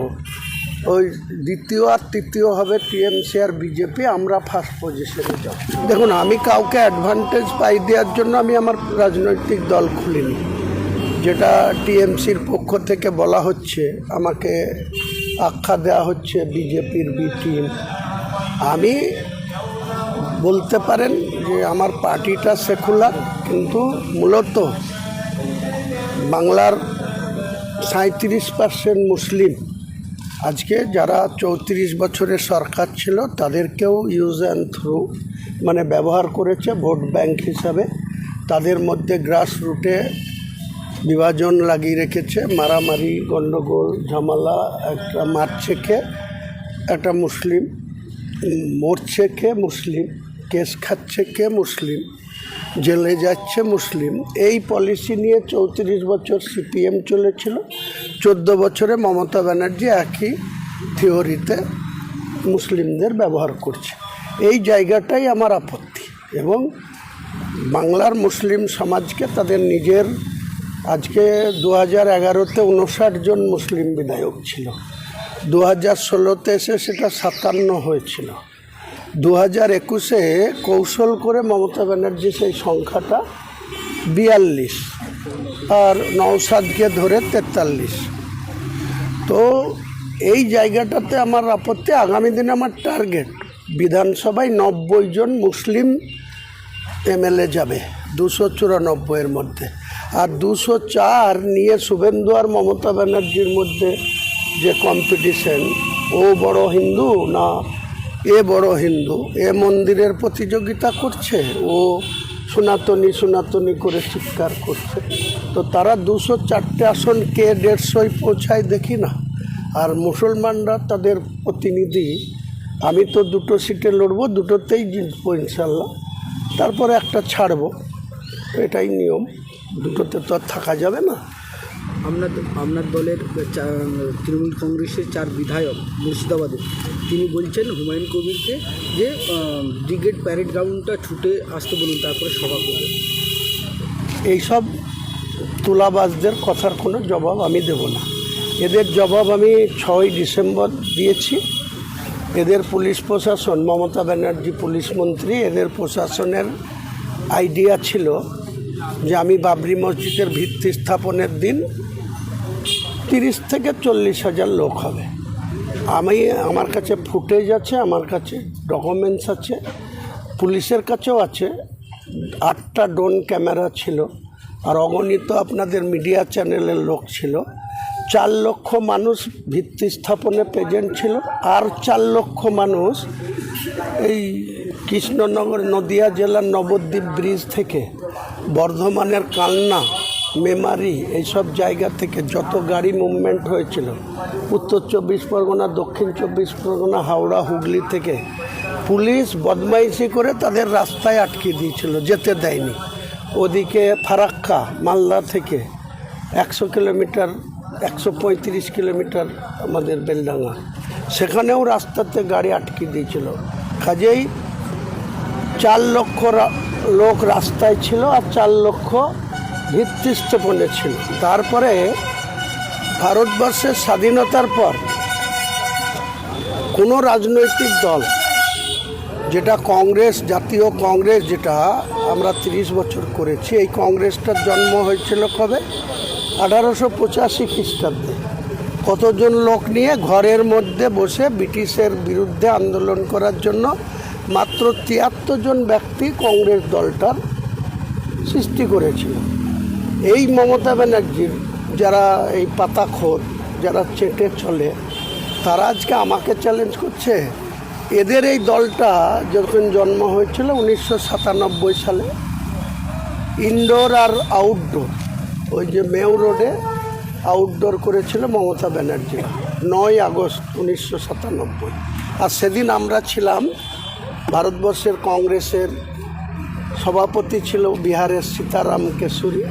ওই দ্বিতীয় আর তৃতীয় হবে টিএমসি আর বিজেপি, আমরা ফার্স্ট পজিশনে যাব। দেখুন, আমি কাউকে অ্যাডভান্টেজ পাই দেওয়ার জন্য আমি আমার রাজনৈতিক দল খুলিনি। যেটা টিএমসির পক্ষ থেকে বলা হচ্ছে, আমাকে আখ্যা দেওয়া হচ্ছে বিজেপির বি টিম। আমি বলতে পারেন যে আমার পার্টিটা সেকুলার, কিন্তু মূলত বাংলার 37% মুসলিম। আজকে যারা 34 বছরের সরকার ছিল তাদেরকেও ইউজ অ্যান্ড থ্রু মানে ব্যবহার করেছে ভোট ব্যাংক হিসাবে। তাদের মধ্যে গ্রাস রুটে বিভাজন লাগিয়ে রেখেছে, মারামারি, গণ্ডগোল, ঝামেলা। একটা মারছে কে একটা মুসলিম, মরছে কে মুসলিম, কেস খাচ্ছে কে মুসলিম, জেলে যাচ্ছে মুসলিম। এই পলিসি নিয়ে 34 বছর সিপিএম চলেছিল, 14 বছরে মমতা ব্যানার্জি একই থিওরিতে মুসলিমদের ব্যবহার করছে। এই জায়গাটাই আমার আপত্তি। এবং বাংলার মুসলিম সমাজকে তাদের নিজের, আজকে 2011-তে 59 জন মুসলিম বিধায়ক ছিল, 2016-তে এসে সেটা 57 হয়েছিল, 2021-এ কৌশল করে মমতা ব্যানার্জি সেই সংখ্যাটা 42 আর নওশাদকে ধরে 43। তো এই জায়গাটাতে আমার আপত্তি। আগামী দিনে আমার টার্গেট বিধানসভায় 90 জন মুসলিম এমএলএ যাবে 294-এর মধ্যে। আর 204 নিয়ে শুভেন্দু আর মমতা ব্যানার্জির মধ্যে যে কম্পিটিশন, ও বড় হিন্দু না এ বড় হিন্দু, এ মন্দিরের প্রতিযোগিতা করছে, ও সনাতনী সনাতনী করে চিৎকার করছে, তো তারা 204টে আসন কে 150 পৌঁছায় দেখি না। আর মুসলমানরা তাদের প্রতিনিধি, আমি তো 2টো সিটে লড়বো, 2টোতেই জিতবো ইনশাল্লাহ, তারপরে একটা ছাড়বো, এটাই নিয়ম। 2টোতে তো আর থাকা যাবে না। আপনার দলের তৃণমূল কংগ্রেসের 4 বিধায়ক মুর্শিদাবাদে তিনি বলছেন হুমায়ুন কবিরকে যে ব্রিগেড প্যারেড গ্রাউন্ডটা ছুটে আসতে বলুন, তারপরে সভা করবে। এইসব তুলাবাজদের কথার কোনো জবাব আমি দেব না। এদের জবাব আমি 6ই ডিসেম্বর দিয়েছি। এদের পুলিশ প্রশাসন, মমতা ব্যানার্জি পুলিশ মন্ত্রী, এদের প্রশাসনের আইডিয়া ছিল যে আমি বাবরি মসজিদের ভিত্তি স্থাপনের দিন 30 থেকে 40 হাজার লোক হবে। আমার কাছে ফুটেজ আছে, আমার কাছে ডকুমেন্টস আছে, পুলিশের কাছেও আছে। 8টা ড্রোন ক্যামেরা ছিল, আর অগণিত আপনাদের মিডিয়া চ্যানেলের লোক ছিল। 4 লক্ষ মানুষ ভিত্তি স্থাপনে প্রেজেন্ট ছিল, আর 4 লক্ষ মানুষ এই কৃষ্ণনগর নদিয়া জেলার নবদ্বীপ ব্রিজ থেকে বর্ধমানের কালনা, মেমারি এইসব জায়গা থেকে যত গাড়ি মুভমেন্ট হয়েছিল, উত্তর 24 পরগনা, দক্ষিণ 24 পরগনা, হাওড়া, হুগলি থেকে পুলিশ বদমাইশি করে তাদের রাস্তায় আটকে দিয়েছিল, যেতে দেয়নি। ওদিকে ফারাক্কা মালদা থেকে 100 কিলোমিটার, 135 কিলোমিটার আমাদের বেলডাঙ্গা, সেখানেও রাস্তাতে গাড়ি আটকে দিয়েছিল। কাজেই 4 লক্ষ লোক রাস্তায় ছিল, আর 4 লক্ষ ভিত্তি স্থাপনে ছিল। তারপরে ভারতবর্ষের স্বাধীনতার পর কোনো রাজনৈতিক দল, যেটা কংগ্রেস, জাতীয় কংগ্রেস, যেটা আমরা 30 বছর করেছি, এই কংগ্রেসটার জন্ম হয়েছিল কবে? 1885 খ্রিস্টাব্দে। কতজন লোক নিয়ে ঘরের মধ্যে বসে ব্রিটিশের বিরুদ্ধে আন্দোলন করার জন্য মাত্র 73 জন ব্যক্তি কংগ্রেস দলটার সৃষ্টি করেছিল। এই মমতা ব্যানার্জির যারা এই পাতাখোর, যারা চেটে চলে, তারা আজকে আমাকে চ্যালেঞ্জ করছে। এদের এই দলটা যখন জন্ম হয়েছিল 1997 সালে, ইনডোর আর আউটডোর, ওই যে মেউ রোডে আউটডোর করেছিল মমতা ব্যানার্জি 9 আগস্ট 1997। আর সেদিন আমরা ছিলাম, ভারতবর্ষের কংগ্রেসের সভাপতি ছিল বিহারের সীতারাম কেশরী,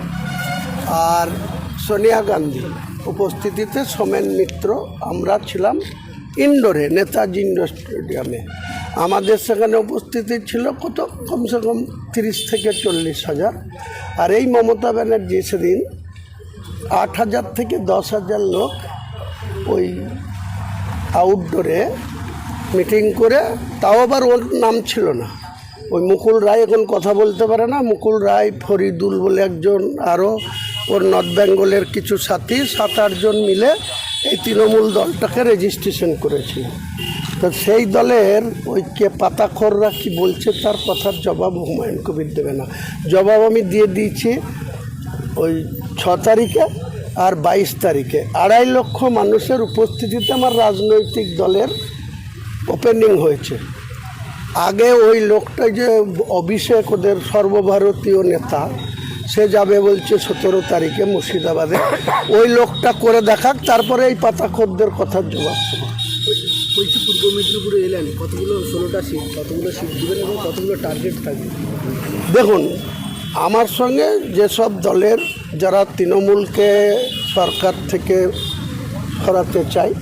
আর সোনিয়া গান্ধী উপস্থিতিতে সোমেন মিত্র, আমরা ছিলাম ইনডোরে, নেতাজি ইন্ডোর স্টেডিয়ামে। আমাদের সেখানে উপস্থিতি ছিল কত, কমসে কম 30 থেকে 40 হাজার। আর এই মমতা ব্যানার্জি সেদিন 8,000 থেকে 10,000 লোক ওই আউটডোরে মিটিং করে, তাও আবার ওর নাম ছিল না। ওই মুকুল রায় এখন কথা বলতে পারে না, মুকুল রায়, ফরিদুল বলে একজন, আরও ওর নর্থ বেঙ্গলের কিছু সাথী, 7-8 জন মিলে এই তৃণমূল দলটাকে রেজিস্ট্রেশন করেছিল। তো সেই দলের ওই কে পাতাখোররা কি বলছে তার কথার জবাব হুমায়ুন কবির দেবে না। জবাব আমি দিয়ে দিয়েছি ওই 6 তারিখে আর 22 তারিখে 2.5 লক্ষ মানুষের উপস্থিতিতে আমার রাজনৈতিক দলের ওপেনিং হয়েছে। আগে ওই লোকটা যে অভিষেক, ওদের সর্বভারতীয় নেতা, সে যাবে বলছে 17 তারিখে মুর্শিদাবাদে। ওই লোকটা করে দেখাক, তারপরে এই পাতাখোরদের কথার জবাব। বলছি পূর্ব মেদিনীপুরে এলেন, কতগুলো 16টা সিট, কতগুলো সিট দেবেন এবং কতগুলো টার্গেট থাকবে? দেখুন, আমার সঙ্গে যেসব দলের যারা তৃণমূলকে সরকার থেকে সরাতে চায়,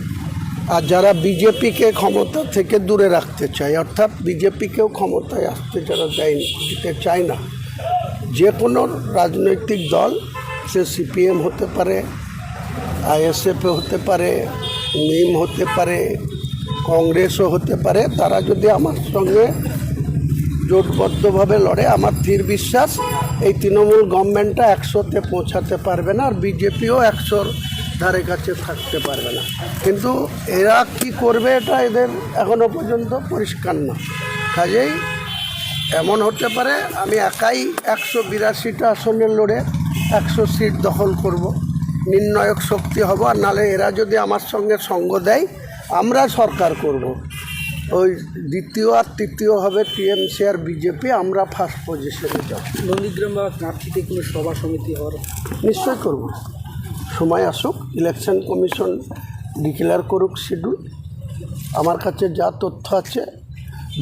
আর যারা বিজেপিকে ক্ষমতা থেকে দূরে রাখতে চায়, অর্থাৎ বিজেপিকেও ক্ষমতায় আসতে যারা দিতে চায় না, যে কোনো রাজনৈতিক দল, সে সিপিএম হতে পারে, আইএসএফ হতে পারে, নিম হতে পারে, কংগ্রেসও হতে পারে, তারা যদি আমার সঙ্গে জোটবদ্ধভাবে লড়ে, আমার দৃঢ় বিশ্বাস এই তৃণমূল গভর্নমেন্টটা 100-তে পৌঁছাতে পারবে না, আর বিজেপিও 100-র ধারে কাছে থাকতে পারবে না। কিন্তু এরা কি করবে এটা এদের এখনও পর্যন্ত পরিষ্কার না। কাজেই এমন হতে পারে আমি একাই 182টা আসনে লড়ে 100 সিট দখল করব, নির্ণায়ক শক্তি হব। আর নালে এরা যদি আমার সঙ্গে সঙ্গ দেয়, আমরা সরকার করব। ওই দ্বিতীয় আর তৃতীয় হবে টিএমসি আর বিজেপি, আমরা ফার্স্ট পজিশনে যাব। নন্দীগ্রাম বা কাঁথিতে কোনো সভা সমিতি হওয়ার নিশ্চয় করব, সময় আসুক, ইলেকশন কমিশন ডিক্লেয়ার করুক শিডিউল। আমার কাছে যা তথ্য আছে,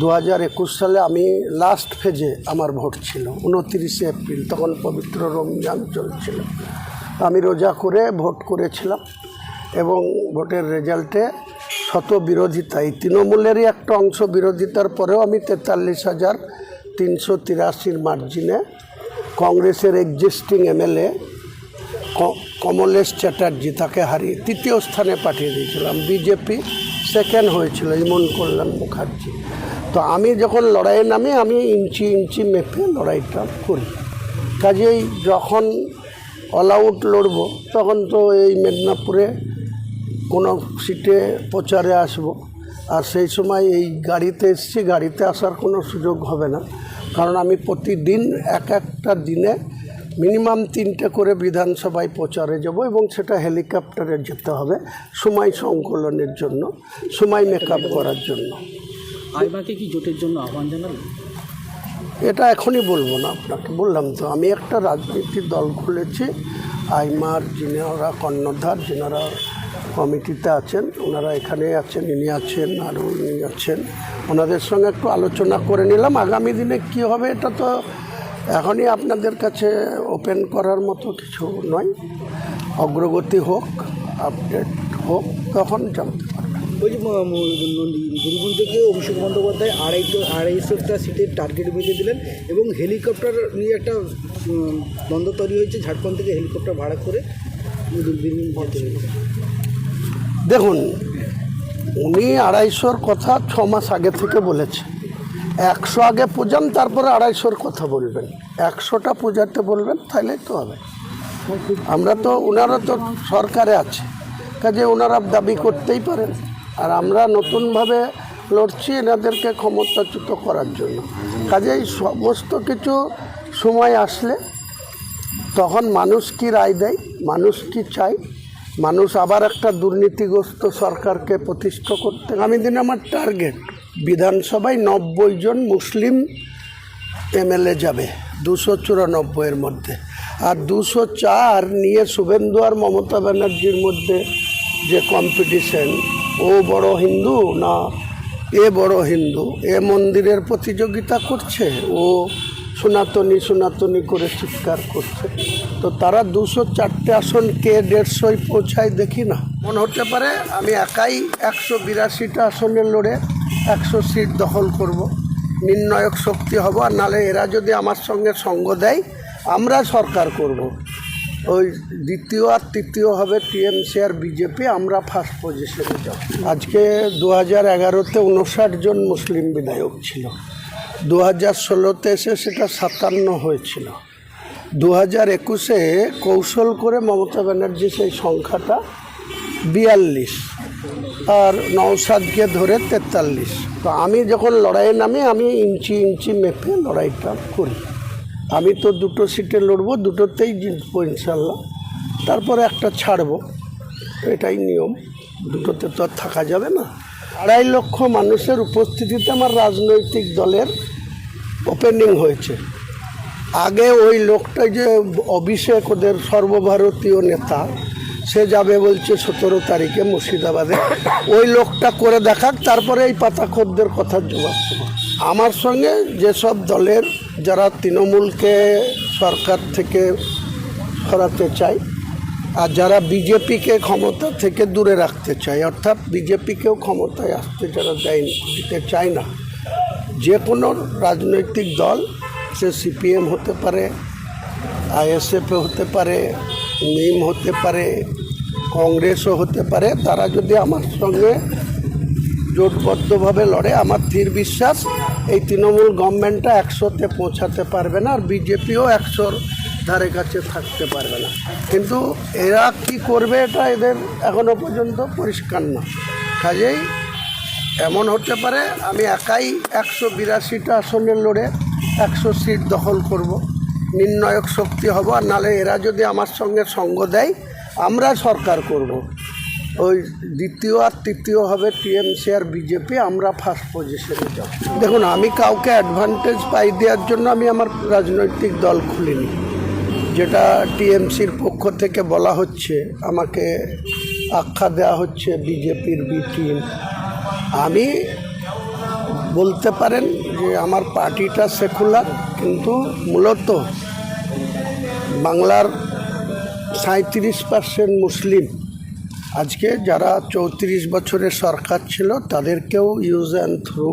2021 সালে আমি লাস্ট ফেজে আমার ভোট ছিল 29 এপ্রিল, তখন পবিত্র রমজান চলছিল। আমি রোজা করে ভোট করেছিলাম এবং ভোটের রেজাল্টে শত বিরোধিতা, এই তৃণমূলেরই একটা অংশ বিরোধিতার পরেও আমি 43,383 মার্জিনে কংগ্রেসের এক্সিস্টিং এমএলএ কমলেশ চ্যাটার্জি তাকে হারিয়ে তৃতীয় স্থানে পাঠিয়ে দিয়েছিলাম। বিজেপি সেকেন্ড হয়েছিল ইমন কল্যাণ মুখার্জি। তো আমি যখন লড়াইয়ে নামি আমি ইঞ্চি ইঞ্চি মেপে লড়াইটা করি। কাজেই যখন অল আউট লড়ব তখন তো এই মেদিনীপুরে কোনো সিটে প্রচারে আসব, আর সেই সময় এই গাড়িতে এসেছি, গাড়িতে আসার কোনো সুযোগ হবে না, কারণ আমি প্রতিদিন একটা দিনে মিনিমাম 3টে করে বিধানসভায় প্রচারে যাব এবং সেটা হেলিকপ্টারে যেতে হবে সময় সংকলনের জন্য, সময় মেকআপ করার জন্য। আইমাকে কি জোটের জন্য আহ্বান জানালেন? এটা এখনই বলবো না আপনাকে, বললাম তো আমি একটা রাজনীতির দল খুলেছি। আইমার যিনারা কর্ণধার, যিনারা কমিটিতে আছেন, ওনারা এখানে আছেন, ইনি আছেন, আরও ইনি আছেন, ওনাদের সঙ্গে একটু আলোচনা করে নিলাম। আগামী দিনে কি হবে এটা তো এখনই আপনাদের কাছে ওপেন করার মতো কিছু নয়। অগ্রগতি হোক, আপডেট হোক, তখন জানতে পারবেন। ওই যে বীরভূম থেকে অভিষেক বন্দ্যোপাধ্যায় 250টা সিটের টার্গেট বেঁধে দিলেন এবং হেলিকপ্টার নিয়ে একটা দ্বন্দ্ব তৈরি হয়েছে, ঝাড়খণ্ড থেকে হেলিকপ্টার ভাড়া করে বীরভূম পৌঁছে। দেখুন, উনি 250-র কথা 6 মাস আগে থেকে বলেছে। 100 আগে পূজান, তারপরে 250-র কথা বলবেন। 100টা পূজাতে বলবেন, তাহলেই তো হবে। আমরা তো, ওনারা তো সরকারে আছে, কাজে ওনারা দাবি করতেই পারেন। আর আমরা নতুনভাবে লড়ছি এনাদেরকে ক্ষমতাচ্যুত করার জন্য। কাজেই সমস্ত কিছু সময় আসলে তখন মানুষ কি রায় দেয়, মানুষ কি চায়, মানুষ আবার একটা দুর্নীতিগ্রস্ত সরকারকে প্রতিষ্ঠা করতে। আগামী দিনে আমার টার্গেট বিধানসভায় 90 জন মুসলিম এমএলএ যাবে 294-এর মধ্যে, আর 204 নিয়ে শুভেন্দু আর মমতা ব্যানার্জির মধ্যে যে কম্পিটিশন, ও বড় হিন্দু না এ বড় হিন্দু, এ মন্দিরের প্রতিযোগিতা করছে, ও সনাতনী করে চিৎকার করছে, তো তারা 204টে আসন কে 150-য় পৌঁছায় দেখি না। মনে হতে পারে আমি একাই 182টা আসনে লড়ে 100 সিট দখল করব, নির্ণায়ক শক্তি হব। আর নালে এরা যদি আমার সঙ্গে সঙ্গ দেয় আমরা সরকার করব। ওই দ্বিতীয় আর তৃতীয় হবে টিএমসি আর বিজেপি, আমরা ফার্স্ট পজিশনে যাব। আজকে 2011-তে 59 জন মুসলিম বিধায়ক ছিল, 2016-তে এসে সেটা 57 হয়েছিল, 2021-এ কৌশল করে মমতা ব্যানার্জি সেই সংখ্যাটা 42 আর নওশাদকে ধরে 43। তো আমি যখন লড়াইয়ে নামি আমি ইঞ্চি ইঞ্চি মেপে লড়াইটা করি। আমি তো 2টো সিটে লড়বো, 2টোতেই জিতবো ইনশাল্লাহ, তারপরে একটা ছাড়বো, এটাই নিয়ম। 2টোতে তো আর থাকা যাবে না। 2.5 লক্ষ মানুষের উপস্থিতিতে আমার রাজনৈতিক দলের ওপেনিং হয়েছে। আগে ওই লোকটা যে অভিষেক, ওদের সর্বভারতীয় নেতা, সে যাবে বলছে 17 তারিখে মুর্শিদাবাদে, ওই লোকটা করে দেখাক, তারপরে এই পাতাখোরদের কথার জবাব দেবো। আমার সঙ্গে যেসব দলের যারা তৃণমূলকে সরকার থেকে সরাতে চায় আর যারা বিজেপিকে ক্ষমতা থেকে দূরে রাখতে চায়, অর্থাৎ বিজেপিকেও ক্ষমতায় আসতে যারা দিতে চায় না, যে কোনো রাজনৈতিক দল, সে সিপিএম হতে পারে, আইএসএফ হতে পারে, নিম হতে পারে, কংগ্রেসও হতে পারে, তারা যদি আমার সঙ্গে জোটবদ্ধভাবে লড়ে, আমার স্থির বিশ্বাস এই তৃণমূল গভর্নমেন্টটা 100-তে পৌঁছাতে পারবে না, আর বিজেপিও 100-র ধারে কাছে থাকতে পারবে না। কিন্তু এরা কি করবে এটা এদের এখনও পর্যন্ত পরিষ্কার না। কাজেই এমন হতে পারে আমি একাই 182টা আসনে লড়ে 100 সিট দখল করব, নির্ণায়ক শক্তি হব। আর নালে এরা যদি আমার সঙ্গে সঙ্গ দেয় আমরা সরকার করব। ওই দ্বিতীয় আর তৃতীয় হবে টিএমসি আর বিজেপি, আমরা ফার্স্ট পজিশনে যাব। দেখুন, আমি কাউকে অ্যাডভান্টেজ পাই দেওয়ার জন্য আমি আমার রাজনৈতিক দল খুলিনি। যেটা টিএমসির পক্ষ থেকে বলা হচ্ছে, আমাকে আখ্যা দেওয়া হচ্ছে বিজেপির বি টিম। আমি বলতে পারেন যে আমার পার্টিটা সেকুলার, কিন্তু মূলত বাংলার 37% মুসলিম। আজকে যারা 34 বছরের সরকার ছিল তাদেরকেও ইউজ অ্যান্ড থ্রু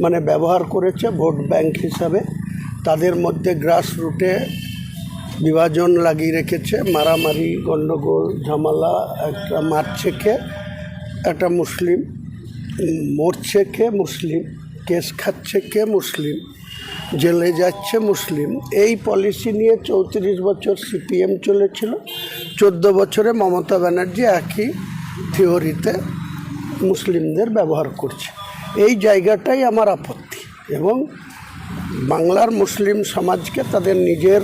মানে ব্যবহার করেছে ভোট ব্যাংক হিসাবে। তাদের মধ্যে গ্রাস রুটে বিভাজন লাগিয়ে রেখেছে, মারামারি, গণ্ডগোল, ঝামেলা। একটা মারছে কে একটা মুসলিম, মরছে কে মুসলিম, কেস খাচ্ছে কে মুসলিম, জেলে যাচ্ছে মুসলিম। এই পলিসি নিয়ে 34 বছর সিপিএম চলেছিল। 14 বছরে মমতা ব্যানার্জি একই থিওরিতে মুসলিমদের ব্যবহার করছে। এই জায়গাটাই আমার আপত্তি। এবং বাংলার মুসলিম সমাজকে তাদের নিজের,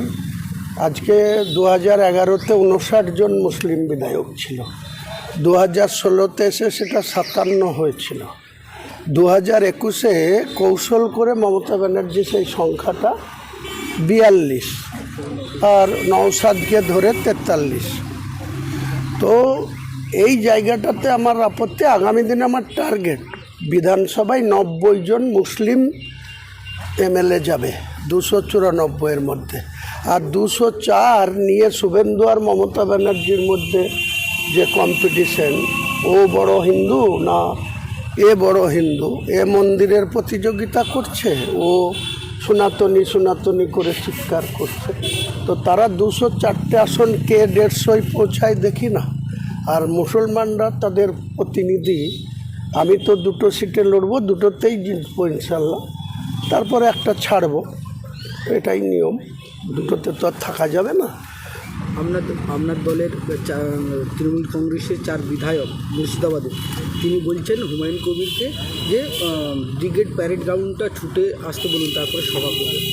আজকে 2011-তে 59 জন মুসলিম বিধায়ক ছিল, 2016-তে এসে সেটা 57 হয়েছিল, 2021-এ কৌশল করে মমতা ব্যানার্জি সেই সংখ্যাটা 42 আর নওশাদকে ধরে 43। তো এই জায়গাটাতে আমার আপত্তি। আগামী দিনে আমার টার্গেট বিধানসভায় 90 জন মুসলিম এমএলএ যাবে 294-এর মধ্যে। আর 204 নিয়ে শুভেন্দু আর মমতা ব্যানার্জির মধ্যে যে কম্পিটিশন, ও বড় হিন্দু না এ বড় হিন্দু, এ মন্দিরের প্রতিযোগিতা করছে, ও সনাতনী সনাতনী করে চিৎকার করছে। তো তারা 204টে আসন কে 150 পৌঁছায় দেখি না। আর মুসলমানরা তাদের প্রতিনিধি, আমি তো 2টো সিটে লড়বো, 2টোতেই জিতবো ইনশাল্লাহ, তারপরে একটা ছাড়বো, এটাই নিয়ম। 2টোতে তো আর থাকা যাবে না। আপনার দলের তৃণমূল কংগ্রেসের 4 বিধায়ক মুর্শিদাবাদে, তিনি বলছেন হুমায়ুন কবিরকে যে ব্রিগেড প্যারেড গ্রাউন্ডটা ছুটে আসতে বলুন, তারপরে সভা করবেন।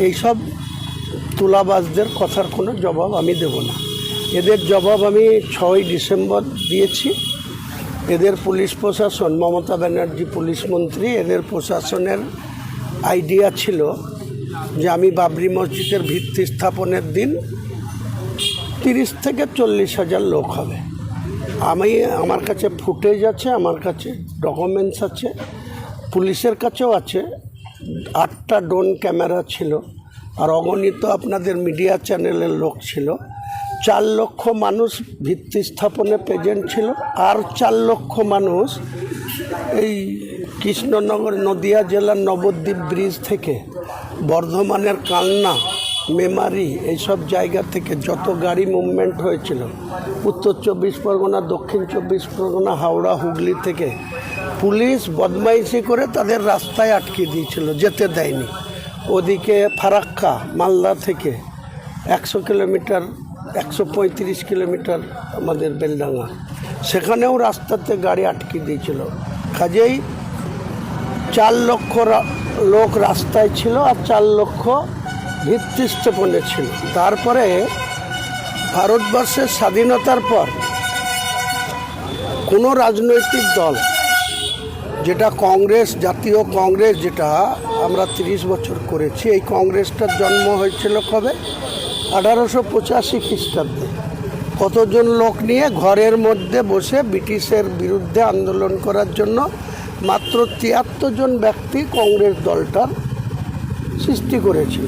এইসব তুলাবাজদের কথার কোনো জবাব আমি দেব না। এদের জবাব আমি 6 ডিসেম্বর দিয়েছি। এদের পুলিশ প্রশাসন, মমতা ব্যানার্জি পুলিশ মন্ত্রী, এদের প্রশাসনের আইডিয়া ছিল যে আমি বাবরি মসজিদের ভিত্তি স্থাপনের দিন 30 থেকে 40 হাজার লোক হবে। আমার কাছে ফুটেজ আছে, আমার কাছে ডকুমেন্টস আছে, পুলিশের কাছেও আছে। 8টা ড্রোন ক্যামেরা ছিল, আর অগণিত আপনাদের মিডিয়া চ্যানেলের লোক ছিল। 4 লক্ষ মানুষ ভিত্তি স্থাপনে প্রেজেন্ট ছিল, আর 4 লক্ষ মানুষ এই কৃষ্ণনগর নদিয়া জেলার নবদ্বীপ ব্রিজ থেকে বর্ধমানের কালনা, মেমারি, এইসব জায়গা থেকে যত গাড়ি মুভমেন্ট হয়েছিল, উত্তর 24 পরগনা, দক্ষিণ 24 পরগনা, হাওড়া, হুগলি থেকে পুলিশ বদমাইশি করে তাদের রাস্তায় আটকে দিয়েছিল, যেতে দেয়নি। ওদিকে ফারাক্কা মালদা থেকে 100 কিলোমিটার, 135 কিলোমিটার আমাদের বেলডাঙ্গা, সেখানেও রাস্তাতে গাড়ি আটকে দিয়েছিল। কাজেই 4 লক্ষ লোক রাস্তায় ছিল, আর 4 লক্ষ ভিত্তি স্থাপনে ছিল। তারপরে ভারতবর্ষের স্বাধীনতার পর কোনো রাজনৈতিক দল, যেটা কংগ্রেস, জাতীয় কংগ্রেস, যেটা আমরা 30 বছর করেছি, এই কংগ্রেসটার জন্ম হয়েছিল কবে? 1885 খ্রিস্টাব্দে। কতজন লোক নিয়ে ঘরের মধ্যে বসে ব্রিটিশের বিরুদ্ধে আন্দোলন করার জন্য মাত্র 73 জন ব্যক্তি কংগ্রেস দলটার সৃষ্টি করেছিল।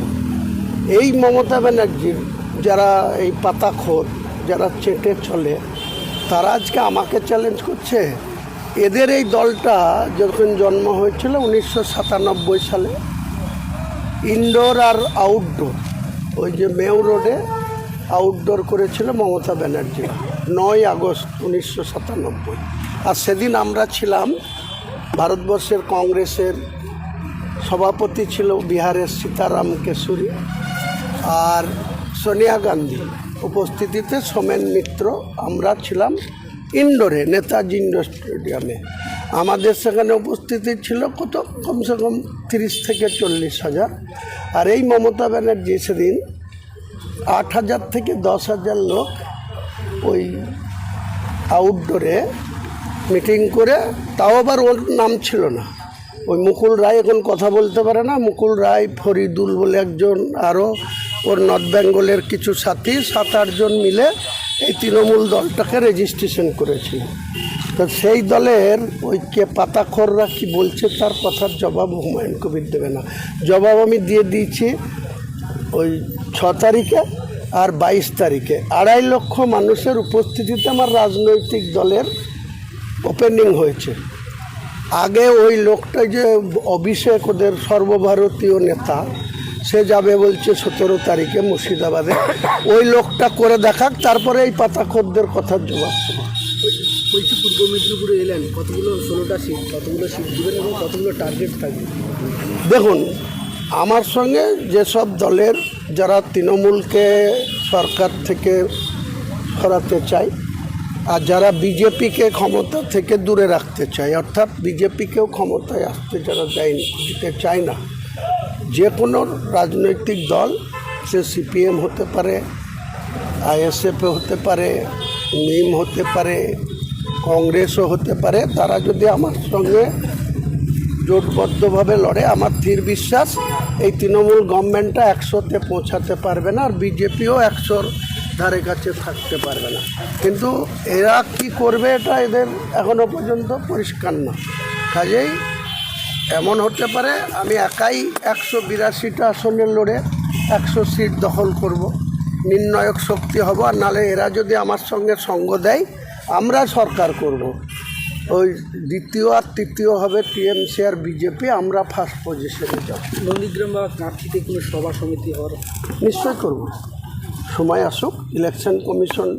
এই মমতা ব্যানার্জির যারা এই পাতাখোর, যারা চেটে চলে, তারা আজকে আমাকে চ্যালেঞ্জ করছে। এদের এই দলটা যখন জন্ম হয়েছিল 1997 সালে, ইনডোর আর আউটডোর, ওই যে মেউ রোডে আউটডোর করেছিল মমতা ব্যানার্জি 9 আগস্ট 1997। আর সেদিন আমরা ছিলাম, ভারতবর্ষের কংগ্রেসের সভাপতি ছিল বিহারের সীতারাম কেশরী, আর সোনিয়া গান্ধী উপস্থিতিতে সোমেন মিত্র। আমরা ছিলাম ইনডোরে, নেতাজি ইন্ডোর স্টেডিয়ামে। আমাদের সেখানে উপস্থিতি ছিল কত, কমসে কম 30 থেকে 40 হাজার। আর এই মমতা ব্যানার্জি সেদিন 8,000 থেকে 10,000 লোক ওই আউটডোরে মিটিং করে, তাও আবার ওর নাম ছিল না। ওই মুকুল রায় এখন কথা বলতে পারে না, মুকুল রায়, ফরিদুল বলে একজন, আরও ওর নর্থ বেঙ্গলের কিছু সাথী, 7-8 জন মিলে এই তৃণমূল দলটাকে রেজিস্ট্রেশন করেছিল। তো সেই দলের ওই কে পাতাখোররা কি বলছে তার কথার জবাব হুমায়ুন কবির দেবে না। জবাব আমি দিয়ে দিয়েছি ওই 6 তারিখে, আর 22 তারিখে 2.5 লক্ষ মানুষের উপস্থিতিতে আমার রাজনৈতিক দলের ওপেনিং হয়েছে। আগে ওই লোকটা যে অভিষেক ওদের সর্বভারতীয় নেতা, সে যাবে বলছে 17 তারিখে মুর্শিদাবাদে। ওই লোকটা করে দেখাক, তারপরে এই পাতাখোরদের কথার জবাব দেবো। বলছি পূর্ব মেদিনীপুরে এলেন, কতগুলো 16টা সিট, কতগুলো সিট দেবেন এবং কতগুলো টার্গেট থাকবে? দেখুন, আমার সঙ্গে যেসব দলের যারা তৃণমূলকে সরকার থেকে সরাতে চায় আর যারা বিজেপিকে ক্ষমতা থেকে দূরে রাখতে চায়, অর্থাৎ বিজেপিকেও ক্ষমতায় আসতে যারা দিতে চায় না, যে কোনো রাজনৈতিক দল, সে সিপিএম হতে পারে, আইএসএফ হতে পারে, নিম হতে পারে, কংগ্রেসও হতে পারে, তারা যদি আমার সঙ্গে জোটবদ্ধভাবে লড়ে, আমার স্থির বিশ্বাস এই তৃণমূল গভর্নমেন্টটা 100-তে পৌঁছাতে পারবে না, আর বিজেপিও 100-র ধারে কাছে থাকতে পারবে না। কিন্তু এরা কি করবে এটা এদের এখনও পর্যন্ত পরিষ্কার না। কাজেই এমন হতে পারে আমি একাই 182টা আসনে লড়ে 100 সিট দখল করব, নির্ণায়ক শক্তি হব, আর নাহলে এরা যদি আমার সঙ্গে সঙ্গ দেয় আমরা সরকার করব। ওই দ্বিতীয় আর তৃতীয় হবে টিএমসি আর বিজেপি, আমরা ফার্স্ট পজিশনে যাব। নন্দীগ্রাম বা কাঁথিতে কোনো সভা সমিতি হওয়ার নিশ্চয় করব, সময় আসুক, ইলেকশন কমিশন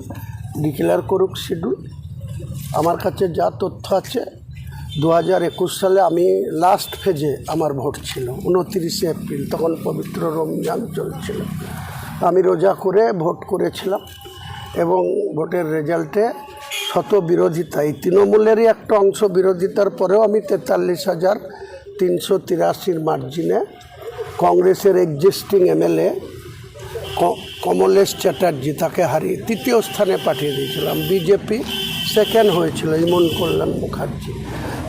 ডিক্লেয়ার করুক শিডিউল। আমার কাছে যা তথ্য আছে, 2021 সালে আমি লাস্ট ফেজে আমার ভোট ছিল 29 এপ্রিল, তখন পবিত্র রমজান চলছিল। আমি রোজা করে ভোট করেছিলাম এবং ভোটের রেজাল্টে শত বিরোধিতা, এই তৃণমূলেরই একটা অংশ বিরোধিতার পরেও আমি 43,383 মার্জিনে কংগ্রেসের এক্সিস্টিং এমএলএ কমলেশ চ্যাটার্জি, তাকে হারিয়ে 3য় স্থানে পাঠিয়ে দিয়েছিলাম। বিজেপি সেকেন্ড হয়েছিল ইমন কল্যাণ মুখার্জি।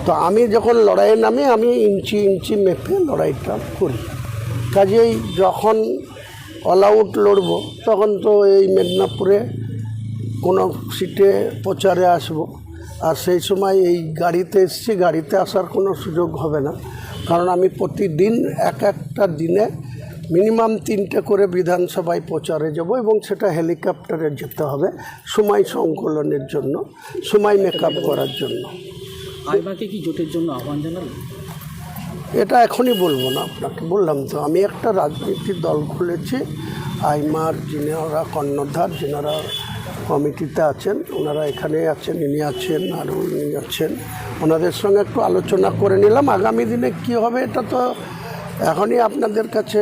তো আমি যখন লড়াইয়ে নামি, আমি ইঞ্চি ইঞ্চি মেপে লড়াইটা করি। কাজেই যখন অল আউট লড়ব, তখন তো এই মেদিনীপুরে কোনো সিটে প্রচারে আসব, আর সেই সময় এই গাড়িতে এসেছি, গাড়িতে আসার কোনো সুযোগ হবে না, কারণ আমি প্রতিদিন একটা দিনে মিনিমাম 3টে করে বিধানসভায় প্রচারে যাব, এবং সেটা হেলিকপ্টারে যেতে হবে সময় সংকলনের জন্য, সময় মেকআপ করার জন্য। আইমাকে কি জোটের জন্য আহ্বান জানাল? এটা এখনই বলবো না, আপনাকে বললাম তো, আমি একটা রাজনৈতিক দল খুলেছি। আইমার যিনারা কর্ণধার, যিনারা কমিটিতে আছেন, ওনারা এখানে আছেন, ইনি আছেন, আরও ইনি আছেন, ওনাদের সঙ্গে একটু আলোচনা করে নিলাম। আগামী দিনে কি হবে এটা তো এখনই আপনাদের কাছে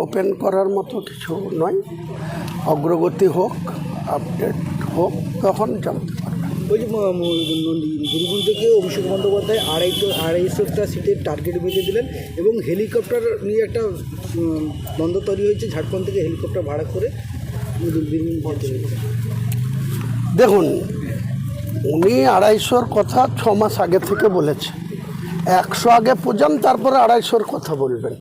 ওপেন করার মতো কিছু নয়। অগ্রগতি হোক, আপডেট হোক, তখন জানতে পারবেন। ওই যে বীরভূম থেকে অভিষেক বন্দ্যোপাধ্যায় 250টা সিটের টার্গেট বেঁধে দিলেন, এবং হেলিকপ্টার নিয়ে একটা দ্বন্দ্ব তৈরি হয়েছে, ঝাড়খণ্ড থেকে হেলিকপ্টার ভাড়া করে বীরভূম পৌঁছে। দেখুন, উনি 250-র কথা 6 মাস আগে থেকে বলেছে। 100 আগে পূজান, তারপরে 250-র কথা বলবেন।